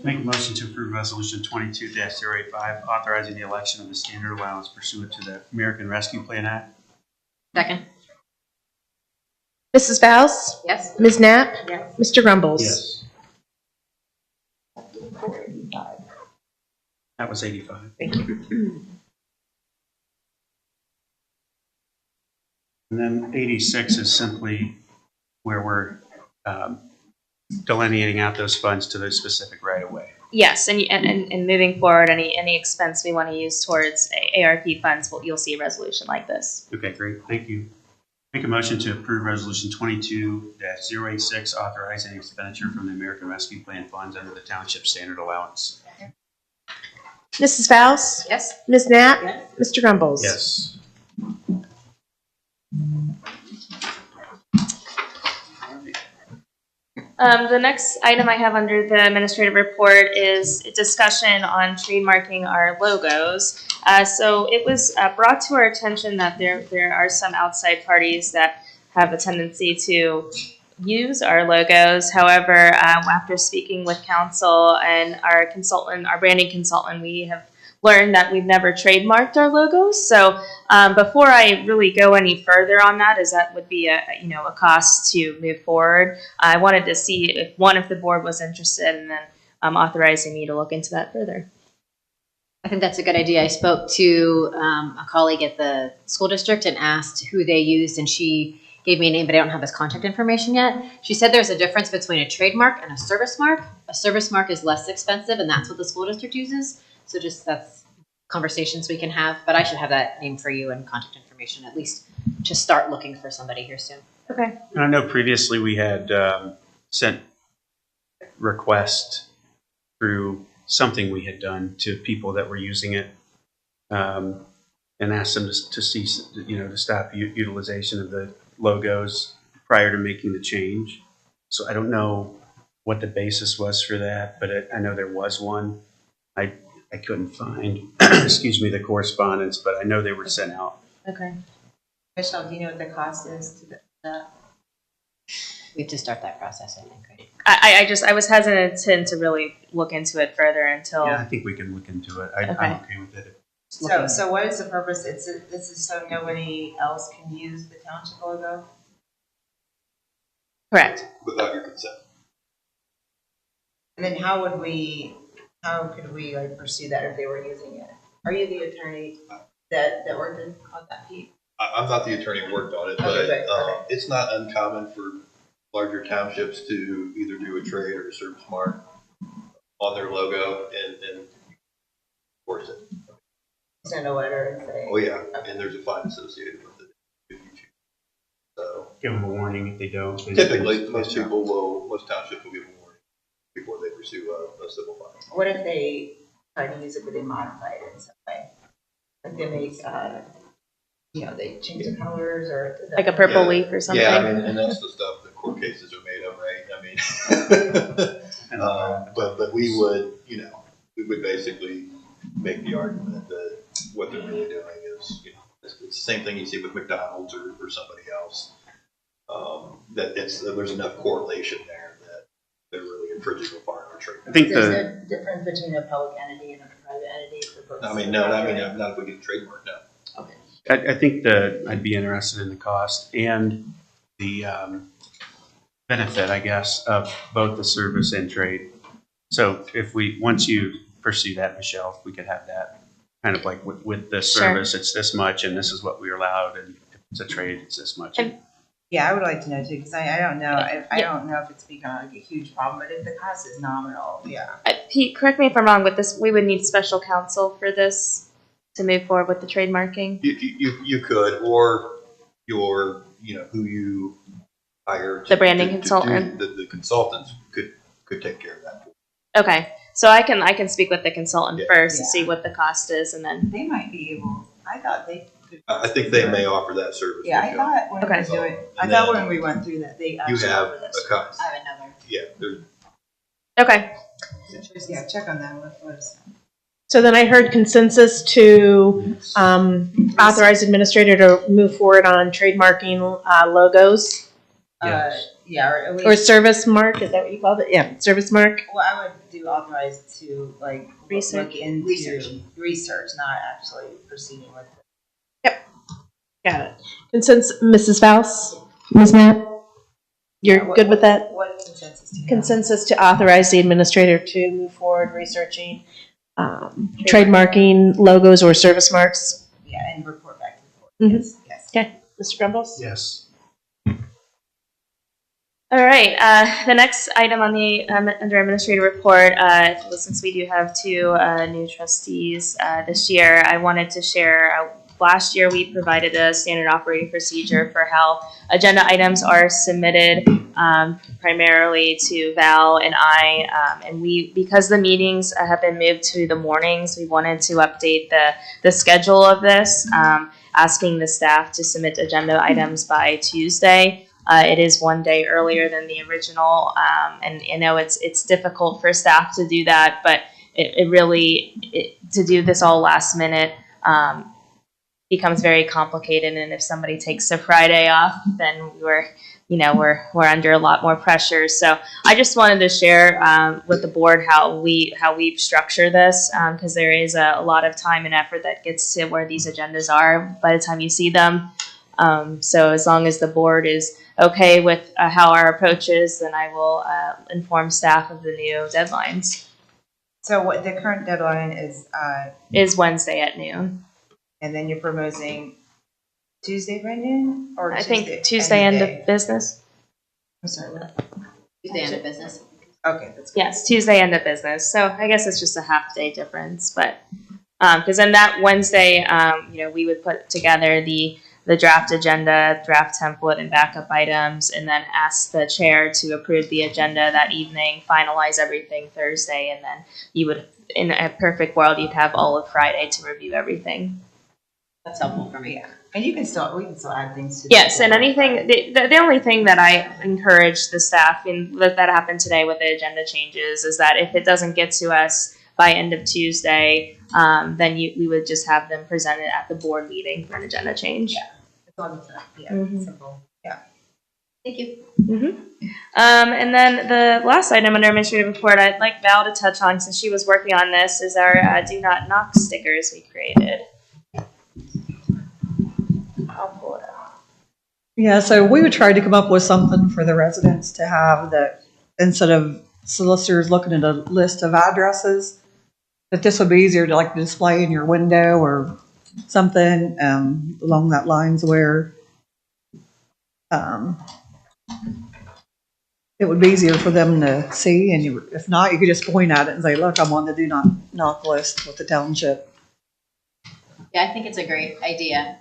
Make a motion to approve resolution 22-085, authorizing the election of the standard allowance pursuant to the American Rescue Plan Act. Second. Mrs. Faust, Yes. Ms. Knapp, Yes. Mr. Grumbles. Yes. That was 85. Thank you. And then 86 is simply where we're delineating out those funds to the specific right of way. Yes, and moving forward, any expense we want to use towards ARP funds, you'll see a resolution like this. Okay, great. Thank you. Make a motion to approve resolution 22-086, authorizing expenditure from the American Rescue Plan funds under the Township Standard Allowance. Mrs. Faust, Yes. Ms. Knapp, Yes. Mr. Grumbles. Yes. The next item I have under the administrative report is a discussion on trademarking our logos. So it was brought to our attention that there are some outside parties that have a tendency to use our logos. However, after speaking with counsel and our consultant, our branding consultant, we have learned that we've never trademarked our logos. So before I really go any further on that, as that would be a cost to move forward, I wanted to see if the board was interested, and then authorizing me to look into that further. I think that's a good idea. I spoke to a colleague at the school district and asked who they used, and she gave me a name, but I don't have his contact information yet. She said there's a difference between a trademark and a service mark. A service mark is less expensive, and that's what the school district uses. So just that's conversations we can have, but I should have that name for you and contact information, at least to start looking for somebody here soon. Okay. And I know previously we had sent requests through something we had done to people that were using it, and asked them to cease, to stop utilization of the logos prior to making the change. So I don't know what the basis was for that, but I know there was one. I couldn't find, excuse me, the correspondence, but I know they were sent out. Okay. Michelle, do you know what the cost is to that? We have to start that process, I think, right? I was hesitant to really look into it further until. Yeah, I think we can look into it. I'm okay with it. So what is the purpose? This is so nobody else can use the township logo? Correct. Without your consent. And then how could we like pursue that if they were using it? Are you the attorney that worked on that, Pete? I'm not the attorney who worked on it, but Okay. it's not uncommon for larger townships to either do a trade or a service mark on their logo and enforce it. Send a letter and say. Oh yeah, and there's a fine associated with it if you choose. So Give them a warning if they don't. typically, most townships will give a warning before they pursue a civil fine. What if they try to use it but they modify it in some way? Like they make, they change the colors or. Like a purple Yeah. leaf or something. Yeah, I mean, and that's the stuff that court cases are made of, right? I mean, but we would basically make the argument that what they're really doing is, it's the same thing you see with McDonald's or somebody else. That there's enough correlation there that they're really infringing upon our trademark. I think There's no difference between a public entity and a private entity for purposes. I mean, no, not if we get a trademark, no. Okay. I think that I'd be interested in the cost and the benefit, I guess, of both the service and trade. So once you pursue that, Michelle, if we could have that kind of like with the service, it's this much and this is what we're allowed, and if it's a trade, it's this much. Yeah, I would like to know too, because I don't know. I don't know if it's become like a huge problem, but if the cost is nominal, yeah. Pete, correct me if I'm wrong, but we would need special counsel for this to move forward with the trademarking. You could, or your, who you hire. The branding consultant. The consultants could take care of that. Okay, so I can speak with the consultant first to Yeah. see what the cost is, and then. They might be able, I thought they could. I think they may offer that service. Yeah, I thought when we Okay. were doing, And then when we went through that, they You actually have offered that a copy. service. I have another. Yeah, there's Okay. Yeah, check on that, what is that? So then I heard consensus to authorize administrator to move forward on trademarking logos Yeah, or at least. or service mark. Is that what you called it? Yeah, service mark. Well, I would do authorized to like Research. look into research, not actually proceeding with it. Got it. Consensus, Mrs. Faust, Ms. Matt, you're good with that? What consensus do you have? Consensus to authorize the administrator to move forward researching trademarking logos or service marks. Yeah, and report back to the board. Mhm. Yes. Okay, Mr. Grumbles? Yes. All right. The next item on the under administrative report, since we do have two new trustees this year, I wanted to share. Last year, we provided a standard operating procedure for how agenda items are submitted, primarily to Val and I. And because the meetings have been moved to the mornings, we wanted to update the schedule of this, asking the staff to submit agenda items by Tuesday. It is one day earlier than the original, and I know it's difficult for staff to do that, but it really to do this all last minute becomes very complicated. And if somebody takes a Friday off, then we're under a lot more pressure. So I just wanted to share with the board how we've structured this, because there is a lot of time and effort that gets to where these agendas are by the time you see them. So as long as the board is okay with how our approach is, then I will inform staff of the new deadlines. So what the current deadline Is Wednesday at noon. and then you're proposing Tuesday by noon, or I think Tuesday end of business. I'm sorry. What? Tuesday end of business. Okay, that's good. Yes, Tuesday end of business. So I guess it's just a half day difference, but because then that Wednesday, we would put together the the draft agenda, draft template, and backup items, and then ask the chair to approve the agenda that evening, finalize everything Thursday, and then you would, in a perfect world, you'd have all of Friday to review everything. That's helpful for me. Yeah. And we can still add things to. Yes, and anything, the only thing that I encourage the staff, and that happened today with the agenda changes, is that if it doesn't get to us by end of Tuesday, then we would just have them present it at the board meeting for an agenda change. Yeah. As long as it's Mhm. simple. Yeah. Thank you. And then the last item under administrative report, I'd like Val to touch on, since she was working on this, is our do not knock stickers we created. I'll pull it up. Yeah, so we would try to come up with something for the residents to have that instead of solicitors looking at a list of addresses, that this would be easier to like display in your window or something along that lines where it would be easier for them to see. And if not, you could just point at it and say, look, I'm on the do not knock list with the township. Yeah, I think it's a great idea.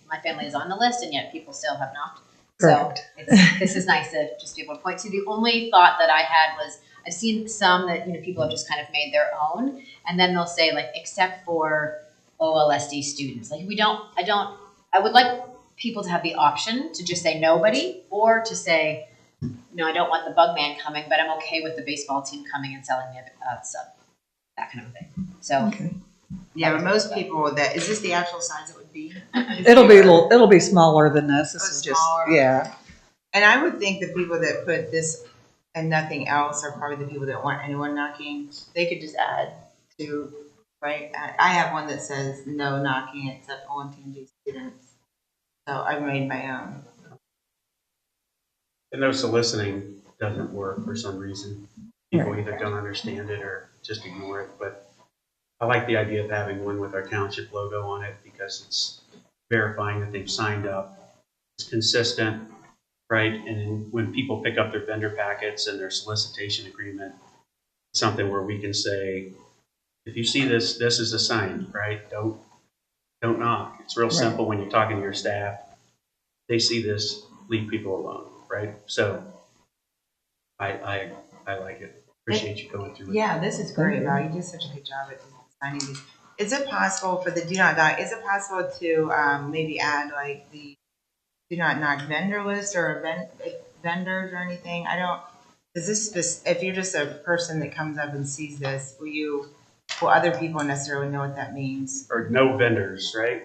My family is on the list, and yet people still have knocked. So Correct. this is nice to just be able to point to. The only thought that I had was I've seen some that people have just kind of made their own, and then they'll say like except for OLSD students. Like I would like people to have the option to just say nobody, or to say no, I don't want the bug man coming, but I'm okay with the baseball team coming and selling me a sub, that kind of thing. So. Okay. Yeah, but most people is this the actual size it would be? It'll be smaller than this. This is just, Smaller. yeah. And I would think the people that put this and nothing else are probably the people that want anyone knocking. They could just add to, right? I have one that says no knocking except OMTNG students. So I made my own. And no soliciting doesn't work for some reason. People either don't understand it or just ignore it, but I like the idea of having one with our township logo on it because it's verifying that they've signed up. It's consistent, right? And when people pick up their vendor packets and their solicitation agreement, it's something where we can say, if you see this, this is a sign, right? Don't knock. It's real simple when you're talking to your staff. They see this, leave people alone, right? So I like it. Appreciate you going through it. Yeah, this is great, Val. You do such a good job at signing these. Is it possible for the do not knock? Is it possible to maybe add like the do not knock vendor list or vendors or anything? Is this if you're just a person that comes up and sees this, will other people necessarily know what that means? Or no vendors, right?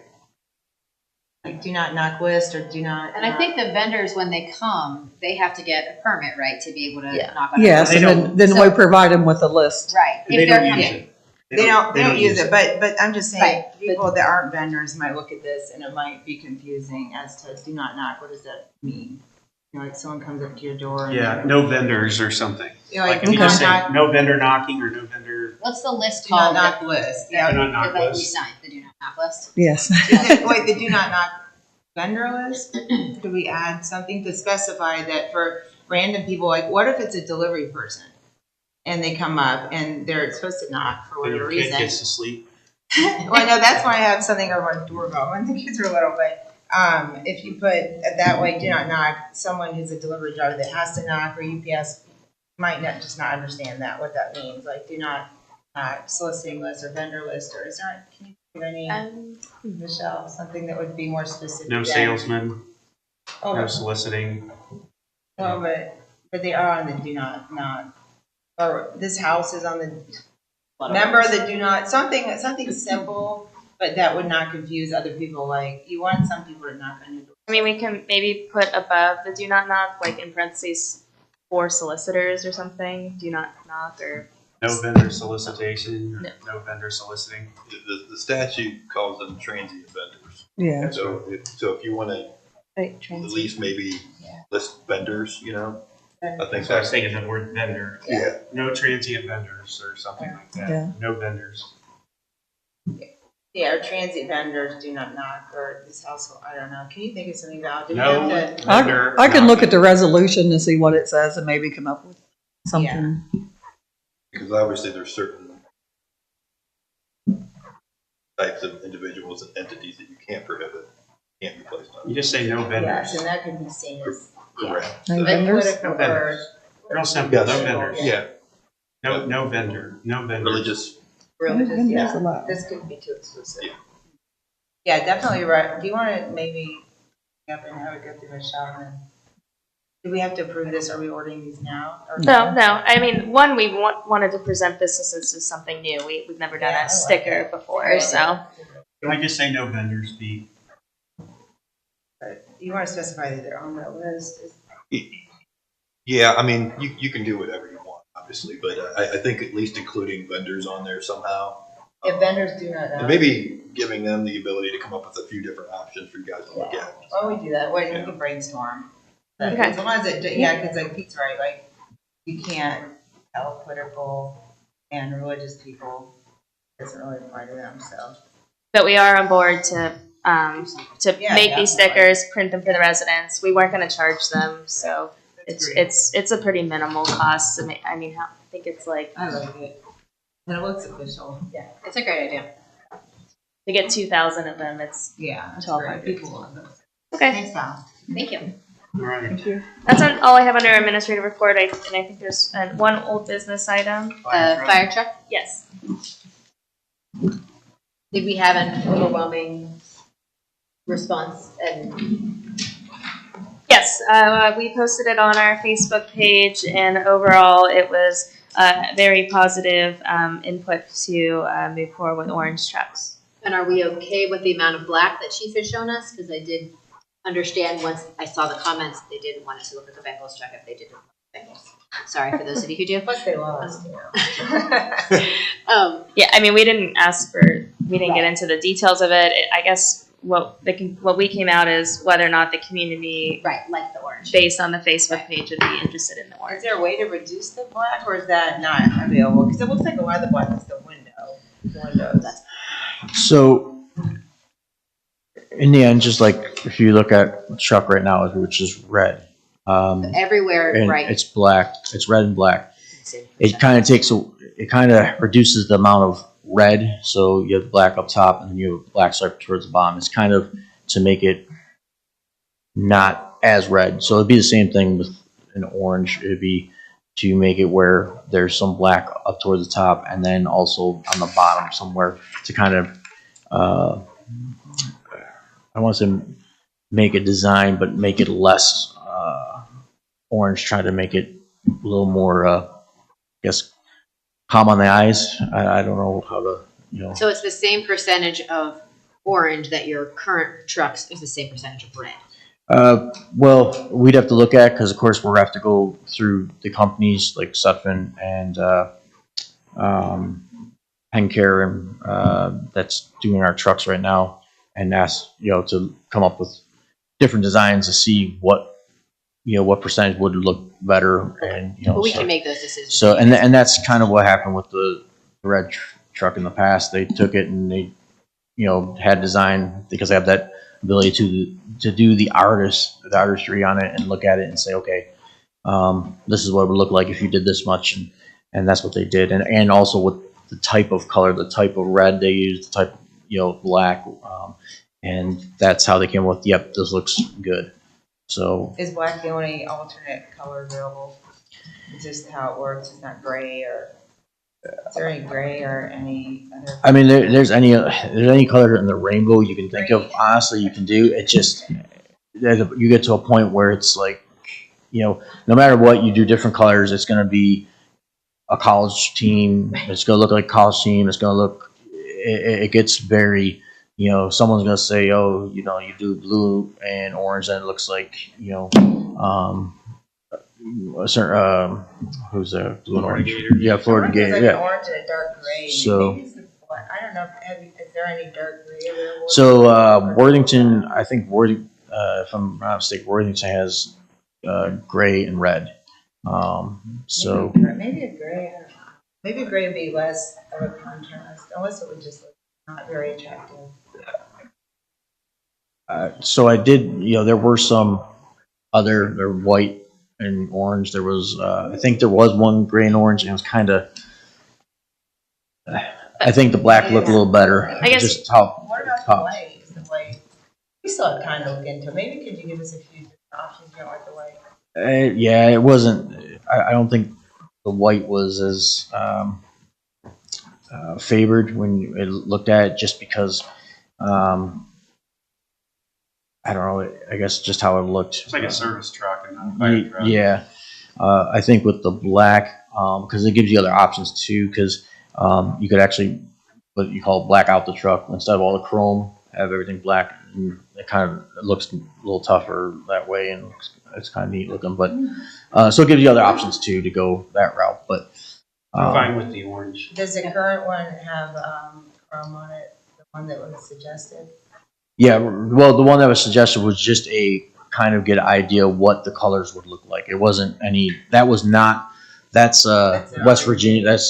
Like do not knock list or do not. And I think the vendors, when they come, they have to get a permit, right, to be able to knock on. Yes, They and then we provide them with a list. Right. They If they're don't use coming. it. They don't use it, but I'm just saying, Right. people that aren't vendors might look at this and it might be confusing as to do not knock. What does that mean? Like someone comes up to your door. And Yeah, no vendors or something. Like If you do just say not knock, no vendor knocking or no vendor. What's the list do not called? knock list. Do Yeah. not knock That we list. signed, the do not knock list. Yes. Wait, the do not knock vendor list? Could we add something to specify that for random people, like what if it's a delivery person? And they come up and they're supposed to knock for And whatever your kid reason. gets to sleep. Well, no, that's why I have something over my doorbell when the kids are little. But if you put it that way, do not knock. Someone who's a delivery driver that has to knock, or UPS might not understand what that means. Like, do not soliciting list or vendor list, or is there? Can you think of any, Michelle, something that would be more specific? No salesman, Oh, no soliciting. well, but they are on the do not knock. Or this house is on the. Remember the do not, something simple, but that would not confuse other people. Like you want some people to knock on your door. I mean, we can maybe put above the do not knock, like in parentheses, for solicitors or something. Do not knock or. No vendor solicitation, or No. no vendor soliciting. The statute calls them transient vendors. Yeah. So if you want to Right, at trans- least maybe list vendors, I think So I was that's, thinking the word vendor. yeah. No transient vendors or something like that. Yeah. No vendors. Yeah, or transit vendors do not knock, or this household. I don't know. Can you think of something about? Do we No have to- vendor. I can look at the knocking. resolution to see what it says and maybe come up with something. Because obviously there's certain types of individuals and entities that you can't prohibit. can't be placed on. You just say no Yes, vendors. and that could be seen as, yeah. Correct. No Like vendors? political No vendors. or- Real simple, no Yes. vendors. Yeah, No vendor, no vendors. religious. Religious, Vendors yeah. allowed. This couldn't be too exclusive. Yeah. Yeah, definitely right. Do you want to maybe up and have it go through Michelle and do we have to approve this? Are we ordering these now? Or- No, no. I mean, one, we wanted to present this as this is something new. We've never done Yeah, I a like sticker it. before, so. Can we just say no vendors, Pete? But you want to specify that they're on that list? Yeah, I mean, you can do whatever you want, obviously, but I think at least including vendors on there somehow. If vendors do not know. And maybe giving them the ability to come up with a few different options for you guys to look at. Why don't we do that? Wait, we can brainstorm. But Okay. as long as it, yeah, because like Pete's right, like, you can't tell political and religious people, it doesn't really apply to them, so. But we are on board to Yeah, make these definitely. stickers, print them for the residents. We weren't gonna charge them, so That's great. it's a pretty minimal cost. I mean, I think it's like, I like it. And it looks official. Yeah, it's a great idea. to get 2,000 of them, it's, Yeah, that's 1200. great. People love those. okay. Thanks, Val. Thank you. All right. That's all I have under administrative report. And I think there's one old business item. Fire truck, Yes. did we have an overwhelming response and Yes, we posted it on our Facebook page, and overall, it was very positive input to move forward with orange trucks. are we okay with the amount of black that Chief has shown us? Because I did understand once I saw the comments, they didn't want us to look at the Bengals truck if they didn't want the Bengals. Sorry for those of you who do. Plus they lost, Yeah, I mean, we didn't get into the details of it. I guess what we came out is whether or not the community, Right, like the orange. based on the Facebook page, would be interested in the Is orange. there a way to reduce the black, or is that not available? Because it looks like a lot of the black is the windows. So, in the end, just like if you look at the truck right now, which is red, Everywhere, and right. it's black, it's red and black. It kind of reduces the amount of red, so you have black up top and then you have black stripe towards the bottom. It's kind of to make it not as red. So it'd be the same thing with an orange. It'd be to make it where there's some black up towards the top and then also on the bottom somewhere to kind of, I want to say make a design, but make it less orange, try to make it a little more, I guess, calm on the eyes. I don't know how to, So it's the same percentage of orange that your current trucks is the same percentage of red. Well, we'd have to look at, because of course we'll have to go through the companies like Sutphen and Pencare, and that's doing our trucks right now, and ask to come up with different designs to see what percentage would look better, and But we so- can make those decisions. So, and that's kind of what happened with the red truck in the past. They took it and they, had design, because they have that ability to do the artistry on it and look at it and say, okay, this is what it would look like if you did this much, and that's what they did. And also with the type of color, the type of red they used, the type of, black, and that's how they came with, yep, this looks good. So Is black the only alternate color available? Is this how it works? It's not gray, or is there any gray or any other? I mean, there's any color in the rainbow you can think of. Honestly, you can do it. Just you get to a point where it's like, no matter what you do, different colors. It's going to be a college team. It's going to look like a college team. It's going to look. It gets very. Someone's going to say, oh, you do blue and orange, and it looks like, a certain, who's there? Blue and orange. Gator. Yeah, Florida Orange is Gator. like Yeah. an orange and a dark gray. So- Maybe it's the black. I don't know. Is there any dark gray available? So Worthington, I think if I'm not mistaken, Worthington has gray and red. So maybe a gray. I don't know. Maybe gray would be less of a contrast, unless it would just look not very attractive. so I did. There were some other. They're white and orange. There was I think there was one gray and orange, and it was kind of. I think the black looked a little better. I guess- just how What about the pops. white? Is the white We still kind of look into, maybe could you give us a few different options, you don't like the white? Yeah, it wasn't, I don't think the white was as, favored when you looked at it, just because, I don't know, I guess just how it looked. It's like a service truck and not a fire truck. Yeah, I think with the black, because it gives you other options too, because you could actually, what you call black out the truck, instead of all the chrome, have everything black, and it kind of looks a little tougher that way, and it's kind of neat looking, but, so it gives you other options too, to go that route, but. I'm fine with the orange. Does the current one have, chrome on it, the one that was suggested? Yeah, well, the one that was suggested was just a kind of get an idea what the colors would look like. It wasn't any, that was not, that's West Virginia, that's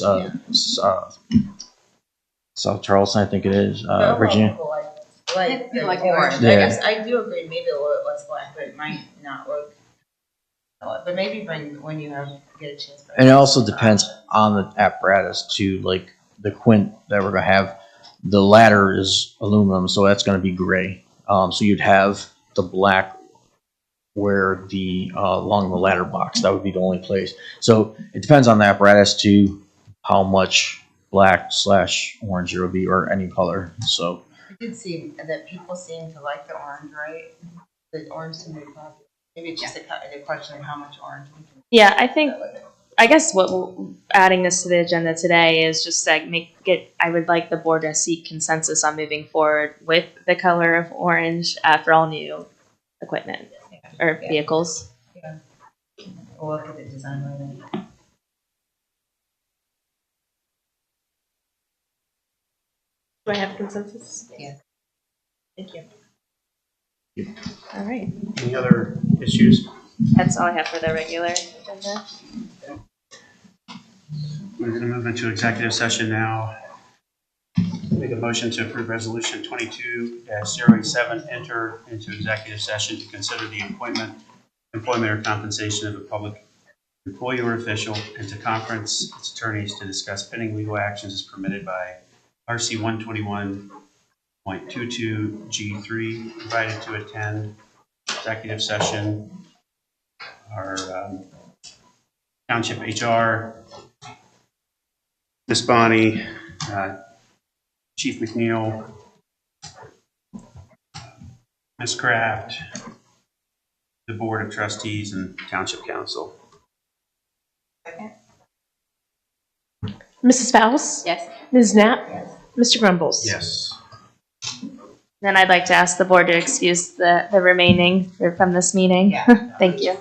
South Charleston, I think it is, Virginia. Like the Like orange, Yeah. I guess, I do agree, maybe a little bit less black, but it might not look. But maybe when you get a chance. And it also depends on the apparatus too, like the quint that we're gonna have, the ladder is aluminum, so that's gonna be gray. So you'd have the black where the, along the ladder box, that would be the only place. So it depends on the apparatus too, how much black/orange there will be, or any color, so. I did see that people seem to like the orange, right? The orange seemed to be popular. Maybe it's just a question of how much orange we can. Yeah, I guess adding this to the agenda today is just like I would like the board to seek consensus on moving forward with the color of orange for all new equipment or vehicles. Yeah. We'll look at the design later. Do I have consensus? Yeah. Thank you. All right, Any other issues? that's all I have for the regular agenda. We're going to move into executive session now. Make a motion to approve resolution 22-087, enter into executive session to consider the employment or compensation of a public employee or official, and to conference its attorneys to discuss pending legal actions as permitted by RC 121.22 G3, invited to attend executive session. Our Township HR, Ms. Bonnie, Chief McNeil, Ms. Kraft, the Board of Trustees, and Township Council. Mrs. Faust? Yes. Ms. Knapp? Mr. Grumbles? Yes. Then I'd like to ask the board to excuse the remaining from this meeting. Yeah. Thank you.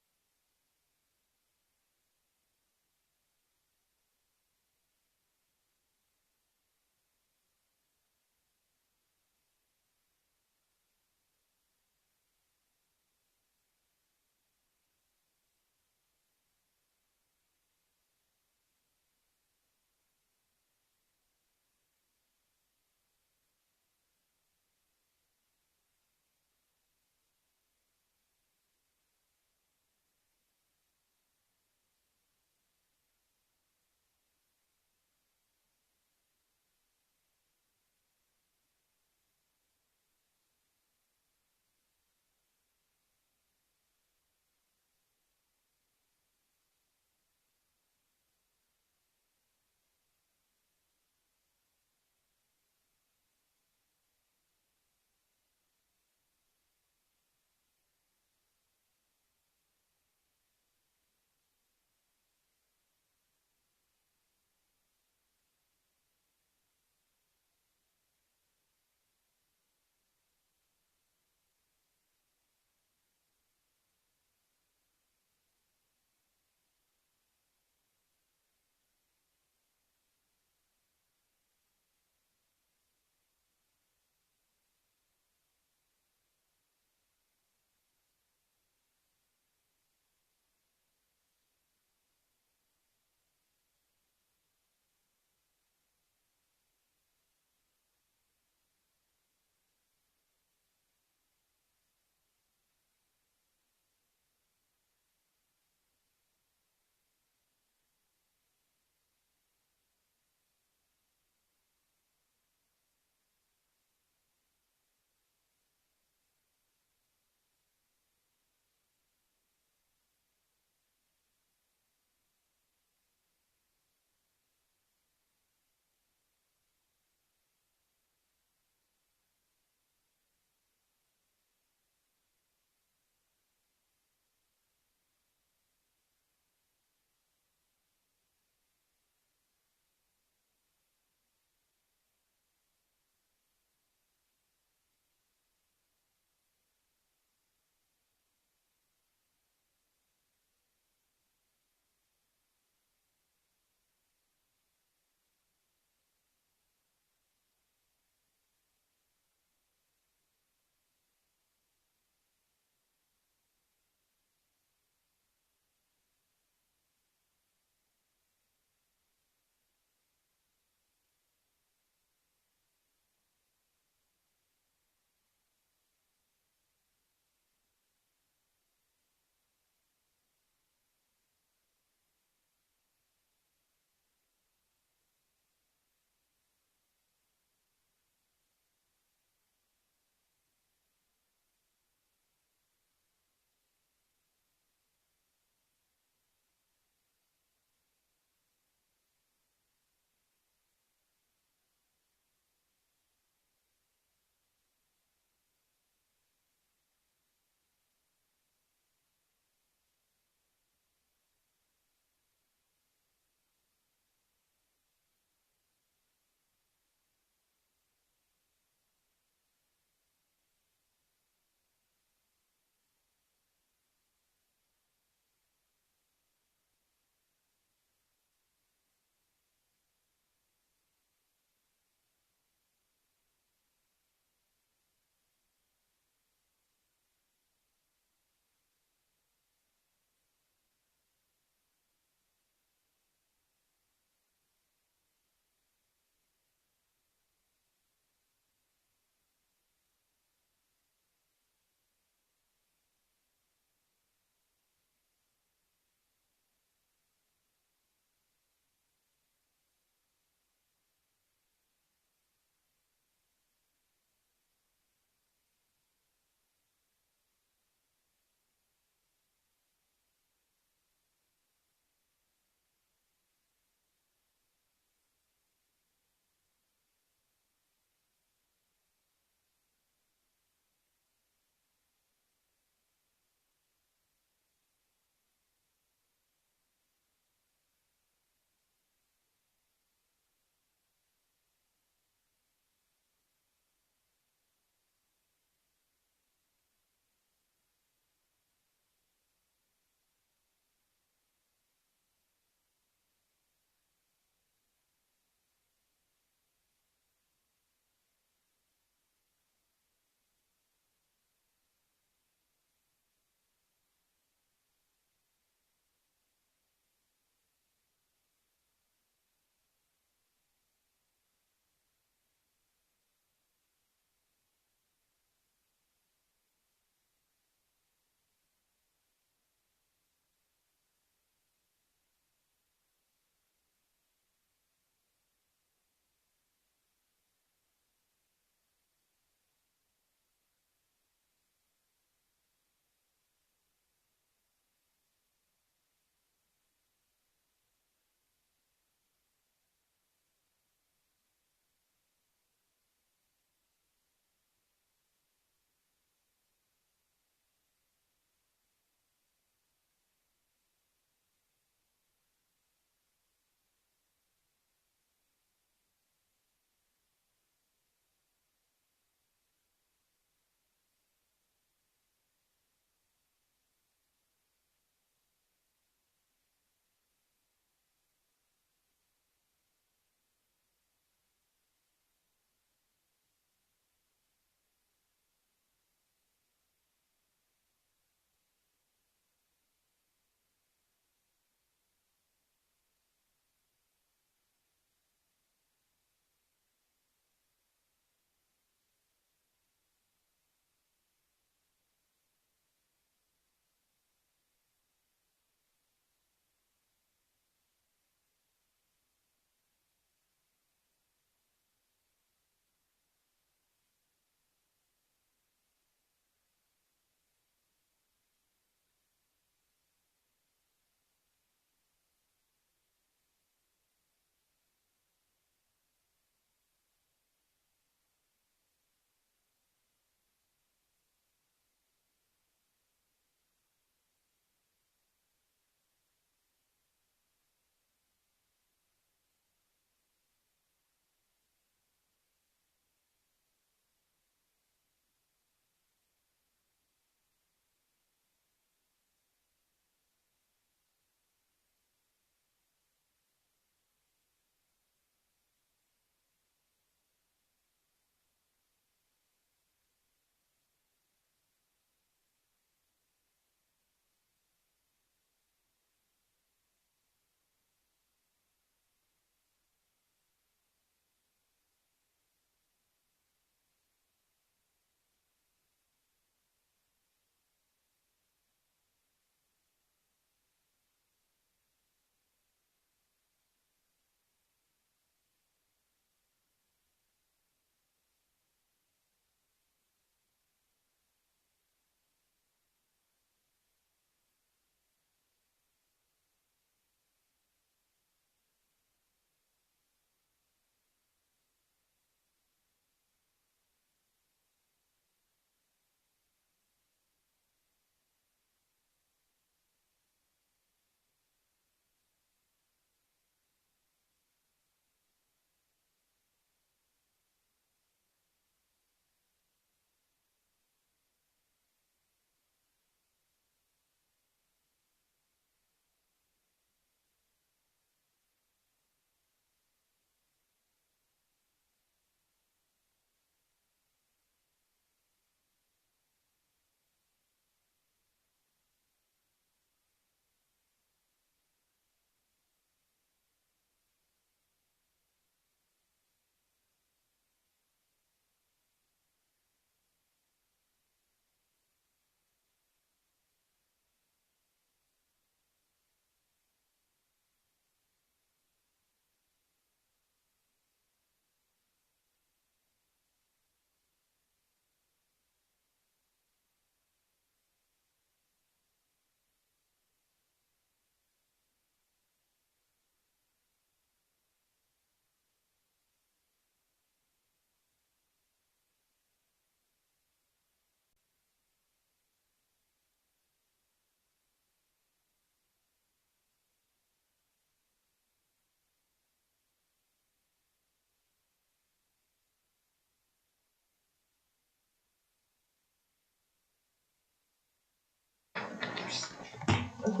This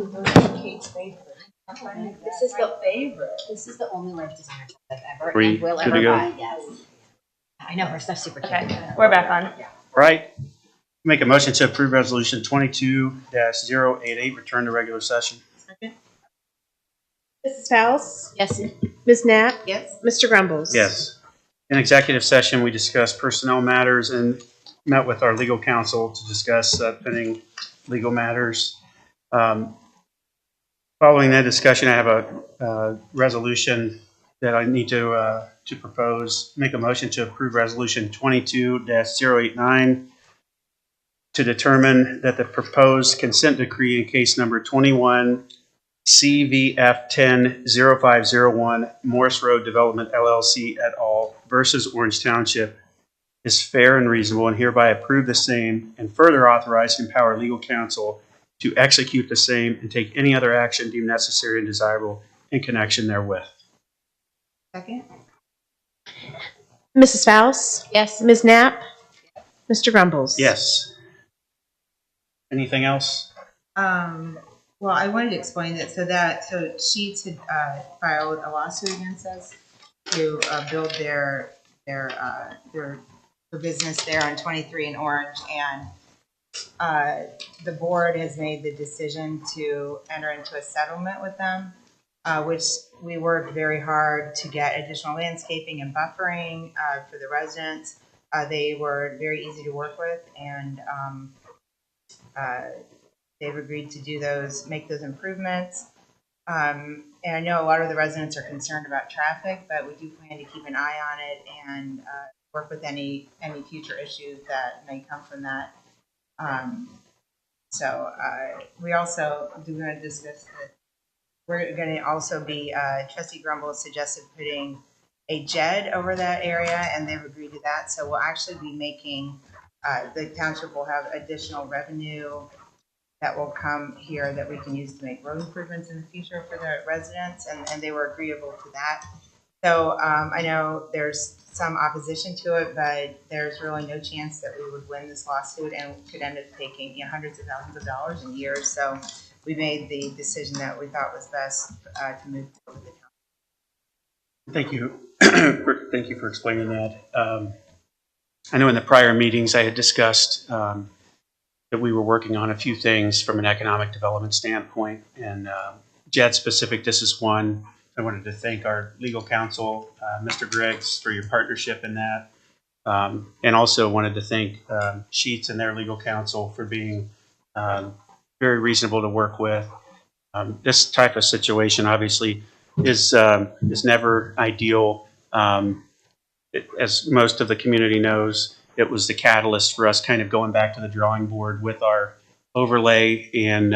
is the favorite. This is the only life designer I've ever Are we and will good ever to go? buy. Yes. I know her stuff's super cute. Okay, we're back on. Right. Make a motion to approve resolution 22-088, return to regular session. Mrs. Faust? Yes. Ms. Knapp? Yes. Mr. Grumbles? Yes. In executive session, we discussed personnel matters and met with our legal counsel to discuss pending legal matters. Following that discussion, I have a resolution that I need to propose. Make a motion to approve resolution 22-089 to determine that the proposed consent decree in case number 21 CVF 10-0501 Morris Road Development LLC et al. Versus Orange Township is fair and reasonable, and hereby approve the same, and further authorize and empower legal counsel to execute the same and take any other action deemed necessary and desirable in connection therewith. Second? Mrs. Faust? Yes. Ms. Knapp? Mr. Grumbles? Yes. Anything else? Well, I wanted to explain that. So Sheets had filed a lawsuit against us to build their business there on 23 in Orange, and the board has made the decision to enter into a settlement with them, which we worked very hard to get additional landscaping and buffering for the residents. They were very easy to work with, and they've agreed to make those improvements. And I know a lot of the residents are concerned about traffic, but we do plan to keep an eye on it and work with any future issues that may come from that. We also do want to discuss that we're going to also be, Trustee Grumble suggested putting a JED over that area, and they've agreed to that. So we'll actually be making, the township will have additional revenue that will come here that we can use to make road improvements in the future for the residents, and they were agreeable to that. So I know there's some opposition to it, but there's really no chance that we would win this lawsuit, and could end up taking hundreds of thousands of dollars in years. So we made the decision that we thought was best to move forward with the town. Thank you. Thank you for explaining that. I know in the prior meetings I had discussed that we were working on a few things from an economic development standpoint, and JED specific, this is one. I wanted to thank our legal counsel, Mr. Griggs, for your partnership in that, and also wanted to thank Sheets and their legal counsel for being very reasonable to work with. This type of situation obviously is never ideal. As most of the community knows, it was the catalyst for us kind of going back to the drawing board with our overlay, and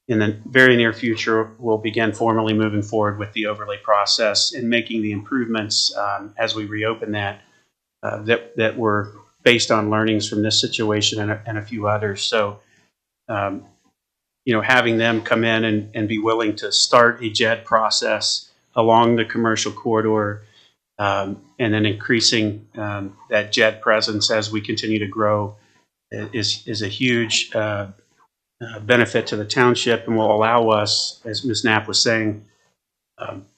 in the very near future, we'll begin formally moving forward with the overlay process and making the improvements as we reopen that were based on learnings from this situation and a few others. So, having them come in and be willing to start a JED process along the commercial corridor, and then increasing that JED presence as we continue to grow is a huge benefit to the township, and will allow us, as Ms. Knapp was saying,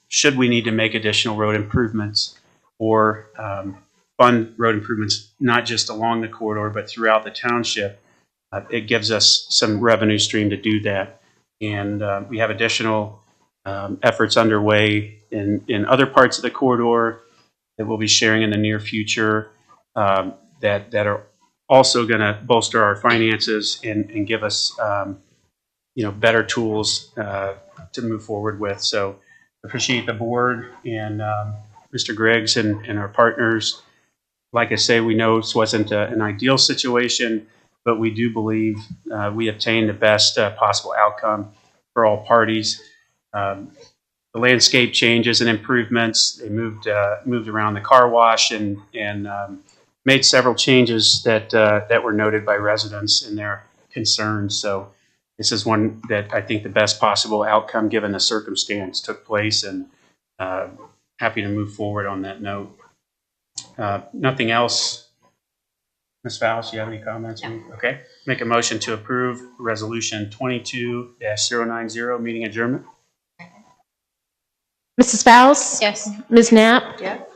should we need to make additional road improvements or fund road improvements, not just along the corridor, but throughout the township, it gives us some revenue stream to do that. And we have additional efforts underway in other parts of the corridor that we'll be sharing in the near future that are also going to bolster our finances and give us better tools to move forward with. So appreciate the board and Mr. Griggs and our partners. Like I say, we know this wasn't an ideal situation, but we do believe we obtained the best possible outcome for all parties. The landscape changes and improvements, they moved around the car wash and made several changes that were noted by residents and their concerns. So this is one that I think the best possible outcome given the circumstance took place, and happy to move forward on that note. Nothing else Ms. Faust, you have any comments? No. Okay. Make a motion to approve Resolution 22-090, meeting adjournment. Mrs. Faust? Yes. Ms. Knapp? Yep.